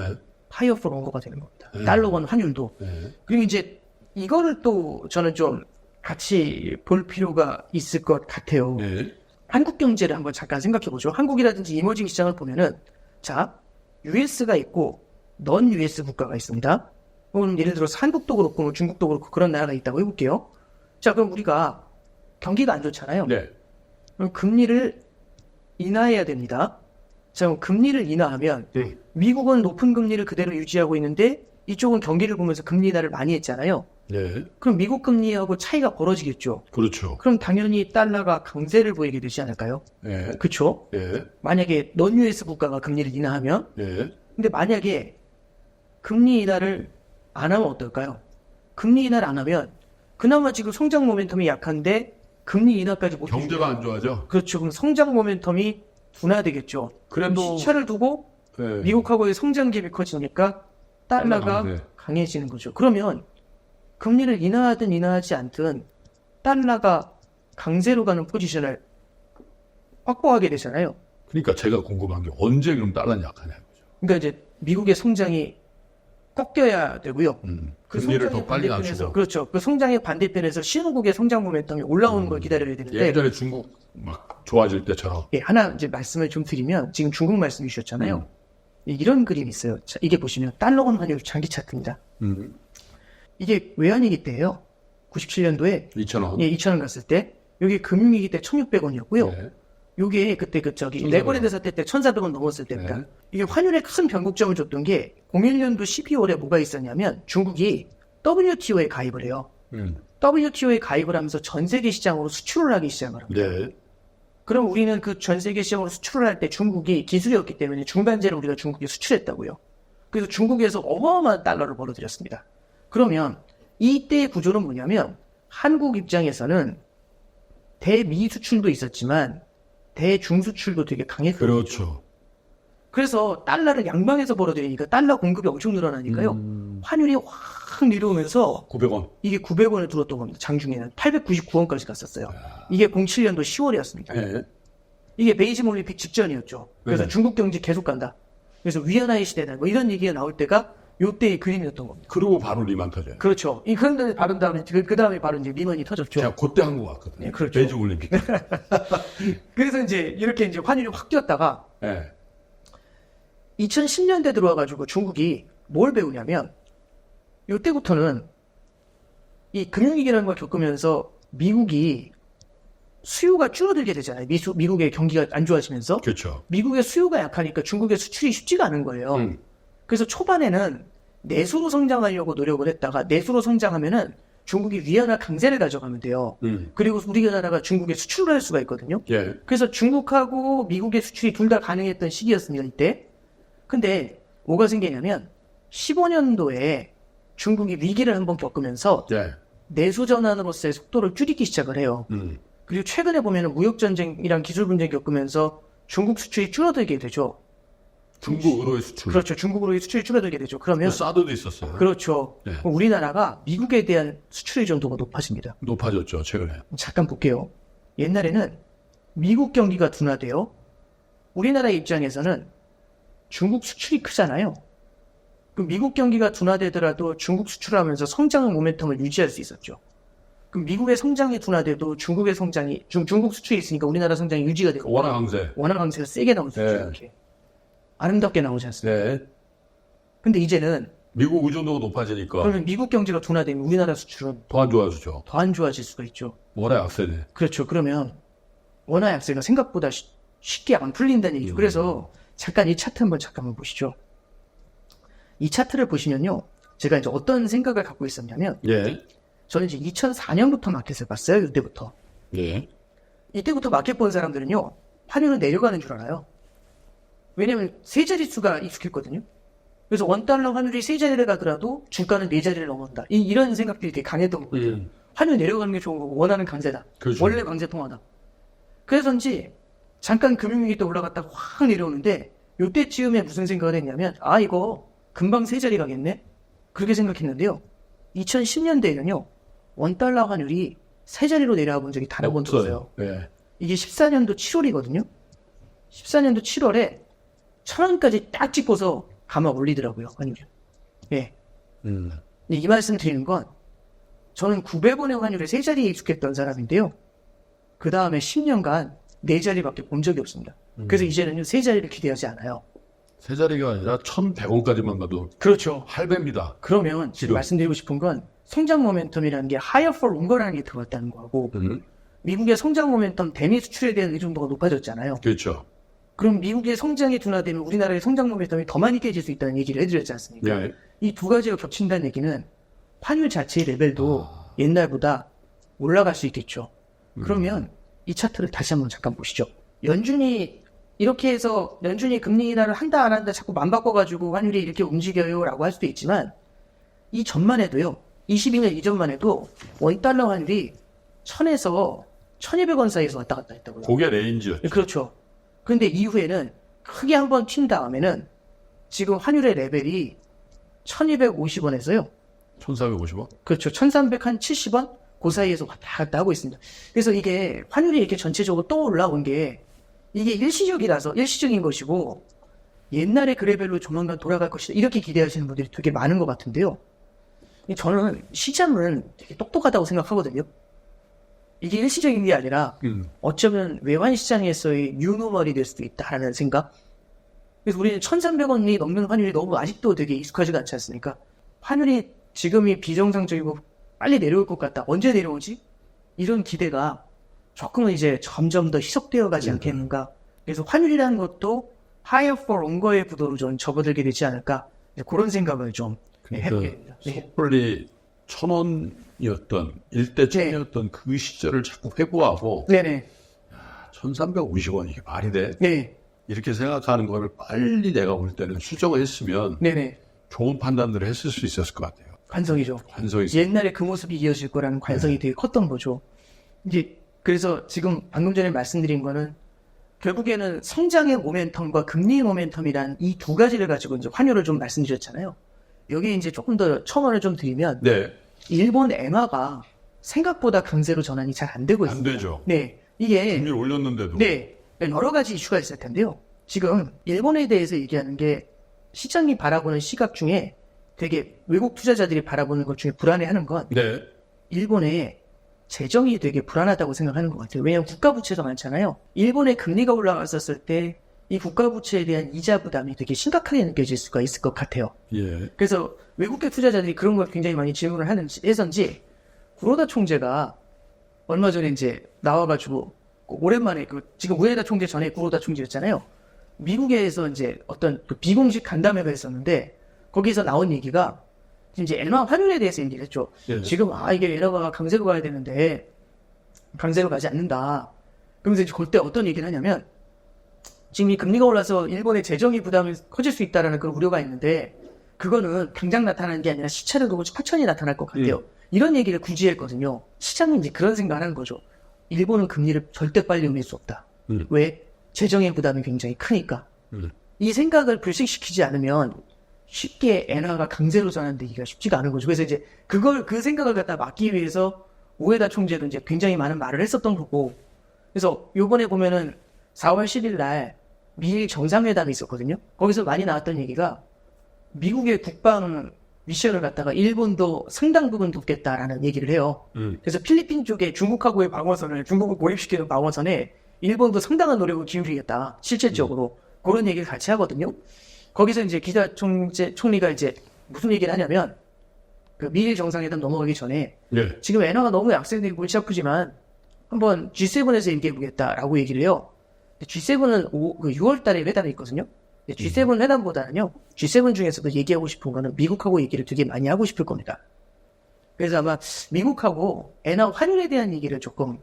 하이어 포 롱거가 되는 겁니다. 네. 달러 원 환율도. 네. 그리고 이제 이거를 또 저는 좀 같이 볼 필요가 있을 것 같아요. 네. 한국 경제를 한번 잠깐 생각해 보죠. 한국이라든지 이머징 시장을 보면은 자, US가 있고 넌 US 국가가 있습니다. 그럼 예를 들어서 한국도 그렇고 뭐 중국도 그렇고 그런 나라가 있다고 해볼게요. 자, 그럼 우리가 경기가 안 좋잖아요. 네. 그럼 금리를 인하해야 됩니다. 자, 그럼 금리를 인하하면 네. 미국은 높은 금리를 그대로 유지하고 있는데 이쪽은 경기를 보면서 금리 인하를 많이 했잖아요. 네. 그럼 미국 금리하고 차이가 벌어지겠죠. 그렇죠. 그럼 당연히 달러가 강세를 보이게 되지 않을까요? 네. 그렇죠? 네. 만약에 넌 US 국가가 금리를 인하하면 네. 근데 만약에 금리 인하를 안 하면 어떨까요? 금리 인하를 안 하면 그나마 지금 성장 모멘텀이 약한데 금리 인하까지 못 경제가 해주면 안 좋아져. 그렇죠. 그럼 성장 모멘텀이 둔화되겠죠. 그럼 그래도- 시차를 두고 네. 미국하고의 성장 갭이 커지니까 달러가 강세. 강해지는 거죠. 그러면 금리를 인하하든 인하하지 않든 달러가 강세로 가는 포지션을 확보하게 되잖아요. 그러니까 제가 궁금한 게 언제 그럼 달러는 약하냐 이거죠. 그러니까 이제 미국의 성장이 꺾여야 되고요. 그 금리를 성장의 더 빨리 반대편에서- 낮추고. 그렇죠. 그 성장의 반대편에서 신흥국의 성장 모멘텀이 올라오는 걸 기다려야 되는데 예전에 중국 막 좋아질 때처럼. 예, 하나 이제 말씀을 좀 드리면 지금 중국 말씀 주셨잖아요. 이런 그림이 있어요. 자, 이게 보시면 달러원 환율 장기 차트입니다. 이게 외환위기 때예요. 97년도에 2,000원. 예, 2,000원 갔을 때 여기 금융위기 때 1,600원이었고요. 네. 요게 그때 그 저기 1,400원. 레버랜드 사태 때 1,400원 넘었을 때입니다. 네. 이게 환율에 큰 변곡점을 줬던 게 01년도 12월에 뭐가 있었냐면 중국이 WTO에 가입을 해요. WTO에 가입을 하면서 전 세계 시장으로 수출을 하기 시작을 합니다. 네. 그럼 우리는 그 전 세계 시장으로 수출을 할 때 중국이 기술이 없기 때문에 중간재를 우리가 중국에 수출했다고요. 그래서 중국에서 어마어마한 달러를 벌어들였습니다. 그러면 이때의 구조는 뭐냐면 한국 입장에서는 대미 수출도 있었지만 대중 수출도 되게 강했거든요. 그렇죠. 그래서 달러를 양방에서 벌어들이니까 달러 공급이 엄청 늘어나니까요. 환율이 확 내려오면서 900원. 이게 900원을 들었던 겁니다. 장중에는 899원까지 갔었어요. 이게 07년도 10월이었습니다. 네. 이게 베이징 올림픽 직전이었죠. 그래서 네. 중국 경제 계속 간다. 그래서 위안화의 시대다. 뭐 이런 얘기가 나올 때가 요때의 그림이었던 겁니다. 그리고 바로 리만 터져요. 그렇죠. 이 그런데 바른 다음에 그 다음에 바로 이제 리먼이 터졌죠. 제가 그때 한국 왔거든요. 네, 그렇죠. 베이징 올림픽. 그래서 이제 이렇게 이제 환율이 확 뛰었다가 네. 2010년대 들어와가지고 중국이 뭘 배우냐면 요때부터는 이 금융위기라는 걸 겪으면서 미국이 수요가 줄어들게 되잖아요. 미국의 경기가 안 좋아지면서 그렇죠. 미국의 수요가 약하니까 중국의 수출이 쉽지가 않은 거예요. 그래서 초반에는 내수로 성장하려고 노력을 했다가 내수로 성장하면은 중국이 위안화 강세를 가져가면 돼요. 그리고 우리나라가 중국에 수출을 할 수가 있거든요. 예. 그래서 중국하고 미국의 수출이 둘 다 가능했던 시기였습니다, 이때. 근데 뭐가 생기냐면 15년도에 중국이 위기를 한번 겪으면서 네. 내수 전환으로서의 속도를 줄이기 시작을 해요. 그리고 최근에 보면 무역 전쟁이랑 기술 분쟁 겪으면서 중국 수출이 줄어들게 되죠. 중국으로의 수출. 그렇죠. 중국으로의 수출이 줄어들게 되죠. 그러면 사드도 있었어요. 그렇죠. 네. 그럼 우리나라가 미국에 대한 수출 의존도가 높아집니다. 높아졌죠, 최근에. 잠깐 볼게요. 옛날에는 미국 경기가 둔화돼요. 우리나라 입장에서는 중국 수출이 크잖아요. 그럼 미국 경기가 둔화되더라도 중국 수출하면서 성장의 모멘텀을 유지할 수 있었죠. 그럼 미국의 성장이 둔화돼도 중국의 성장이 중국 수출이 있으니까 우리나라 성장이 유지가 되고 원화 강세. 원화 강세가 세게 나오죠. 네. 이렇게 아름답게 나오지 않습니까? 네. 근데 이제는 미국 의존도가 높아지니까 그러면 미국 경제가 둔화되면 우리나라 수출은 더 안 좋아지죠. 더 안 좋아질 수가 있죠. 원화 약세네. 그렇죠. 그러면 원화 약세가 생각보다 쉽게 안 풀린다는 얘기죠. 그래서 잠깐 이 차트 잠깐만 보시죠. 이 차트를 보시면요. 제가 이제 어떤 생각을 갖고 있었냐면 예. 저는 이제 2004년부터 마켓을 봤어요. 이때부터. 예. 이때부터 마켓 본 사람들은요. 환율은 내려가는 줄 알아요. 왜냐면 세 자릿수가 익숙했거든요. 그래서 원달러 환율이 세 자리를 가더라도 주가는 네 자리를 넘는다. 이런 생각들이 되게 강했던 거예요. 환율 내려가는 게 좋은 거고 원하는 강세다. 그렇죠. 원래 강세 통화다. 그래서인지 잠깐 금융위기 때 올라갔다가 확 내려오는데 요때쯤에 무슨 생각을 했냐면 아 이거 금방 세 자리 가겠네? 그렇게 생각했는데요. 2010년대에는요. 원달러 환율이 세 자리로 내려와 본 적이 단 한 번도 없어요. 예. 이게 14년도 7월이거든요. 14년도 7월에 1,000원까지 딱 찍고서 감아 올리더라고요. 환율이. 예. 이 말씀 드리는 건 저는 900원의 환율에 세 자리에 익숙했던 사람인데요. 그 다음에 10년간 네 자리밖에 본 적이 없습니다. 그래서 이제는 세 자리를 기대하지 않아요. 세 자리가 아니라 1,100원까지만 가도 그렇죠. 할배입니다. 그러면 지금. 말씀드리고 싶은 건 성장 모멘텀이라는 게 higher for longer라는 게 들어갔다는 거고 미국의 성장 모멘텀 대미 수출에 대한 의존도가 높아졌잖아요. 그렇죠. 그럼 미국의 성장이 둔화되면 우리나라의 성장 모멘텀이 더 많이 깨질 수 있다는 얘기를 해드렸지 않습니까? 예. 이 두 가지가 겹친다는 얘기는 환율 자체의 레벨도 옛날보다 올라갈 수 있겠죠. 그러면 이 차트를 다시 한번 잠깐 보시죠. 연준이 이렇게 해서 연준이 금리 인하를 한다 안 한다 자꾸 맘 바꿔가지고 환율이 이렇게 움직여요 라고 할 수도 있지만 이 전만 해도요. 22년 이전만 해도 원달러 환율이 1000에서 1200원 사이에서 왔다 갔다 했다고요. 그게 레인지였죠. 그렇죠. 그런데 이후에는 크게 한번 튄 다음에는 지금 환율의 레벨이 1250원에서요. 1,450원? 그렇죠. 1370원? 그 사이에서 왔다 갔다 하고 있습니다. 그래서 이게 환율이 이렇게 전체적으로 또 올라온 게 이게 일시적인 것이고 옛날의 그 레벨로 조만간 돌아갈 것이다. 이렇게 기대하시는 분들이 되게 많은 것 같은데요. 저는 시장은 되게 똑똑하다고 생각하거든요. 이게 일시적인 게 아니라 어쩌면 외환시장에서의 뉴노멀이 될 수도 있다라는 생각. 그래서 우리는 1,300원이 넘는 환율이 너무 아직도 되게 익숙하지가 않지 않습니까? 환율이 지금이 비정상적이고 빨리 내려올 것 같다. 언제 내려오지? 이런 기대가 조금은 이제 점점 더 희석되어 가지 않겠는가. 그래서 환율이라는 것도 higher for longer의 구도로 좀 접어들게 되지 않을까. 그런 생각을 좀 해보게 됩니다. 네. 섣불리 1,000원이었던 일대 1,000원이었던 그 시절을 자꾸 회고하고 네네. 1,350원 이게 말이 돼? 네. 이렇게 생각하는 거를 빨리 내가 볼 때는 수정을 했으면 네네. 좋은 판단들을 했을 수 있었을 것 같아요. 관성이죠. 관성이 옛날에 그 모습이 이어질 거라는 관성이 되게 컸던 거죠. 이제 그래서 지금 방금 전에 말씀드린 거는 결국에는 성장의 모멘텀과 금리의 모멘텀이란 이 두 가지를 가지고 이제 환율을 좀 말씀드렸잖아요. 여기 이제 조금 더 첨언을 좀 드리면 네. 일본 엔화가 생각보다 강세로 전환이 잘 안 되고 안 있습니다. 되죠. 네, 이게 금리를 올렸는데도. 네 여러 가지 이슈가 있을 텐데요. 지금 일본에 대해서 얘기하는 게 시장이 바라보는 시각 중에 되게 외국 투자자들이 바라보는 것 중에 불안해하는 건 네. 일본의 재정이 되게 불안하다고 생각하는 것 같아요. 왜냐하면 국가부채가 많잖아요. 일본의 금리가 올라갔었을 때 이 국가부채에 대한 이자 부담이 되게 심각하게 느껴질 수가 있을 것 같아요. 예. 그래서 외국계 투자자들이 그런 걸 굉장히 많이 질문을 해서인지 구로다 총재가 얼마 전에 이제 나와가지고 오랜만에 지금 우에다 총재 전에 구로다 총재였잖아요. 미국에서 이제 어떤 비공식 간담회가 있었는데 거기서 나온 얘기가 이제 엔화 환율에 대해서 얘기를 했죠. 예. 지금 이게 엔화가 강세로 가야 되는데 강세로 가지 않는다. 그러면서 이제 그때 어떤 얘기를 하냐면 지금 이 금리가 올라서 일본의 재정이 부담이 커질 수 있다라는 그런 우려가 있는데 그거는 당장 나타나는 게 아니라 시차를 두고 천천히 나타날 것 같아요. 이런 얘기를 굳이 했거든요. 시장은 이제 그런 생각을 하는 거죠. 일본은 금리를 절대 빨리 올릴 수 없다. 왜? 재정의 부담이 굉장히 크니까. 이 생각을 불식시키지 않으면 쉽게 엔화가 강세로 전환되기가 쉽지가 않은 거죠. 그래서 이제 그 생각을 갖다 막기 위해서 오에다 총재도 이제 굉장히 많은 말을 했었던 거고. 그래서 요번에 보면은 4월 10일 날 미일 정상회담이 있었거든요. 거기서 많이 나왔던 얘기가 미국의 국방 미션을 갖다가 일본도 상당 부분 돕겠다라는 얘기를 해요. 그래서 필리핀 쪽에 중국하고의 방어선을 중국을 고립시키는 방어선에 일본도 상당한 노력을 기울이겠다. 실질적으로 그런 얘기를 같이 하거든요. 거기서 이제 기자 총리가 이제 무슨 얘기를 하냐면 그 미일 정상회담 넘어가기 전에 예. 지금 엔화가 너무 약세되고 골치 아프지만 한번 G7에서 얘기해보겠다라고 얘기를 해요. G7은 6월 달에 회담이 있거든요. G7 회담보다는요, G7 중에서도 얘기하고 싶은 거는 미국하고 얘기를 되게 많이 하고 싶을 겁니다. 그래서 아마 미국하고 엔화 환율에 대한 얘기를 조금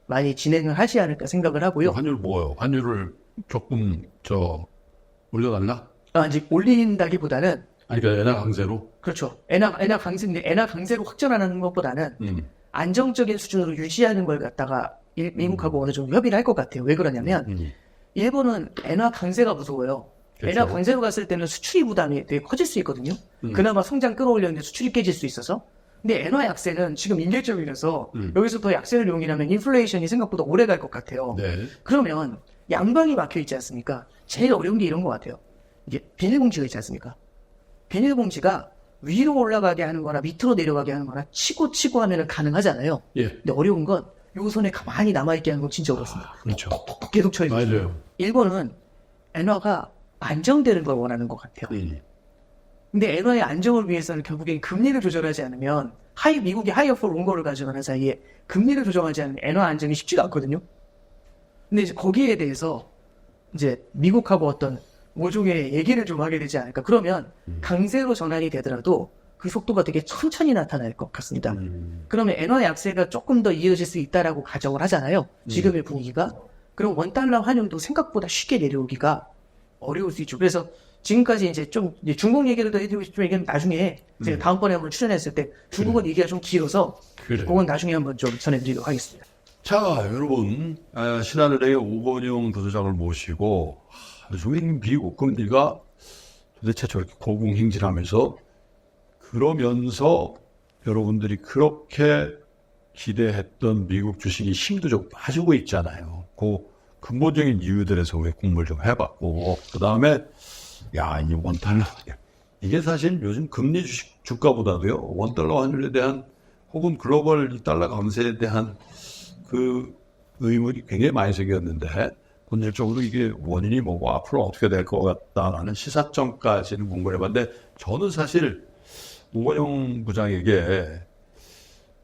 많이 진행을 하지 않을까 생각을 하고요. 환율 뭐예요? 환율을 조금 올려달라? 아직 올린다기보다는 아니 그러니까 엔화 강세로? 그렇죠. 엔화 강세인데 엔화 강세로 확전하는 것보다는 안정적인 수준으로 유지하는 걸 갖다가 미국하고 어느 정도 협의를 할 것 같아요. 왜 그러냐면 일본은 엔화 강세가 무서워요. 그렇죠. 엔화 강세로 갔을 때는 수출이 부담이 되게 커질 수 있거든요. 그나마 성장 끌어올렸는데 수출이 깨질 수 있어서. 근데 엔화 약세는 지금 임계점이라서 여기서 더 약세를 용인하면 인플레이션이 생각보다 오래 갈 것 같아요. 네. 그러면 양방이 막혀 있지 않습니까? 제일 어려운 게 이런 것 같아요. 이게 비닐봉지가 있지 않습니까? 비닐봉지가 위로 올라가게 하는 거나 밑으로 내려가게 하는 거나 치고 하면은 가능하잖아요. 예. 근데 어려운 건 요 손에 가만히 남아있게 하는 건 진짜 어렵습니다. 그렇죠. 계속 쳐있죠. 맞아요. 일본은 엔화가 안정되는 걸 원하는 것 같아요. 근데 엔화의 안정을 위해서는 결국엔 금리를 조절하지 않으면 미국이 하이어 for 롱거를 가져가는 사이에 금리를 조정하지 않으면 엔화 안정이 쉽지가 않거든요. 근데 이제 거기에 대해서 이제 미국하고 어떤 모종의 얘기를 좀 하게 되지 않을까. 그러면 강세로 전환이 되더라도 그 속도가 되게 천천히 나타날 것 같습니다. 그러면 엔화 약세가 조금 더 이어질 수 있다라고 가정을 하잖아요. 지금의 분위기가. 그럼 원달러 환율도 생각보다 쉽게 내려오기가 어려울 수 있죠. 그래서 지금까지 이제 좀 이제 중국 얘기를 더 해드리고 싶지만 이건 나중에 제가 다음번에 한번 출연했을 때 중국은 얘기가 좀 길어서 그래. 그건 나중에 한번 좀 전해드리도록 하겠습니다. 자, 여러분, 신한은행의 오건영 부소장을 모시고 요즘 미국 금리가 도대체 저렇게 고공행진하면서 그러면서 여러분들이 그렇게 기대했던 미국 주식이 힘도 좀 빠지고 있잖아요. 그 근본적인 이유들에서 왜 공부를 좀 해봤고 그 다음에 이 원달러 이게 사실 요즘 금리 주식 주가보다도요 원달러 환율에 대한 혹은 글로벌 달러 강세에 대한 그 의문이 굉장히 많이 생겼는데 본질적으로 이게 원인이 뭐고 앞으로 어떻게 될 것 같다라는 시사점까지는 공부를 해봤는데 저는 사실 오건영 부장에게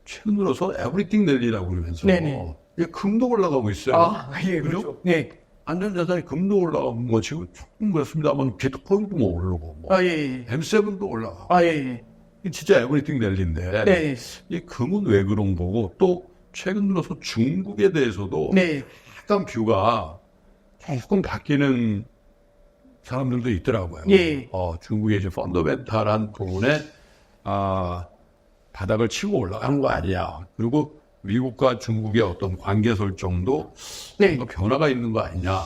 최근 들어서 에브리띵 랠리라고 그러면서 네네. 이게 금도 올라가고 있어요. 예, 그죠? 네. 안전자산이 금도 올라가고 뭐 지금 조금 그렇습니다만 비트코인도 뭐 오르고 뭐 예. M7도 올라가. 예. 이게 진짜 에브리띵 랠리인데 네. 이 금은 왜 그런 거고 또 최근 들어서 중국에 대해서도 네. 약간 뷰가 조금 바뀌는 사람들도 있더라고요. 예. 중국의 이제 펀더멘탈한 부분에 바닥을 치고 올라가는 거 아니냐. 그리고 미국과 중국의 어떤 관계 설정도 네. 뭔가 변화가 있는 거 아니냐.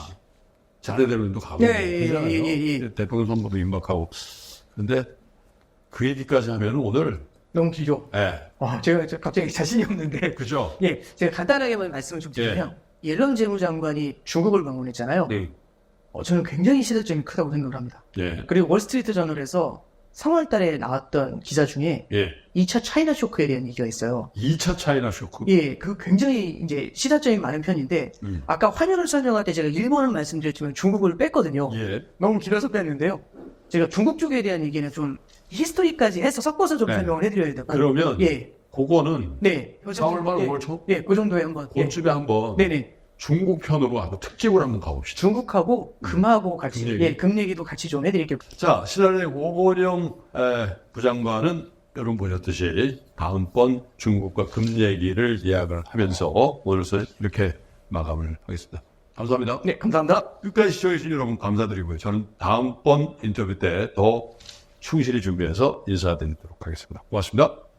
자네대로도 가고. 네, 그러잖아요. 예. 대통령 선거도 임박하고. 근데 그 얘기까지 하면 오늘, 너무 길죠. 예. 제가 갑자기 자신이 없는데. 그죠? 예, 제가 간단하게만 말씀을 좀 드리면, 옐런 재무장관이 중국을 방문했잖아요. 네. 저는 굉장히 시대점이 크다고 생각을 합니다. 예. 그리고 월스트리트 저널에서 3월 달에 나왔던 기사 중에 예. 2차 차이나 쇼크에 대한 얘기가 있어요. 2차 차이나 쇼크. 예, 그 굉장히 이제 시사점이 많은 편인데, 아까 환율을 설명할 때 제가 일본을 말씀드렸지만 중국을 뺐거든요. 예. 너무 길어서 뺐는데요. 제가 중국 쪽에 대한 얘기는 좀 히스토리까지 해서 섞어서 좀 네. 설명을 해드려야 되고. 그러면, 예. 그거는 네. 4월 말 예. 5월 초? 예, 그 정도에 한번. 예. 그쯤에 한번 네네. 중국 편으로 한번 특집을 한번 가봅시다. 중국하고 금하고 같이, 금 얘기. 예, 금 얘기도 같이 좀 해드릴게요. 자, 신한은행 오건영 부장관은 여러분 보셨듯이 다음번 중국과 금 얘기를 예약을 하면서 오늘서 이렇게 마감을 하겠습니다. 감사합니다. 네, 감사합니다. 끝까지 시청해주신 여러분 감사드리고요. 저는 다음번 인터뷰 때 더 충실히 준비해서 인사드리도록 하겠습니다. 고맙습니다.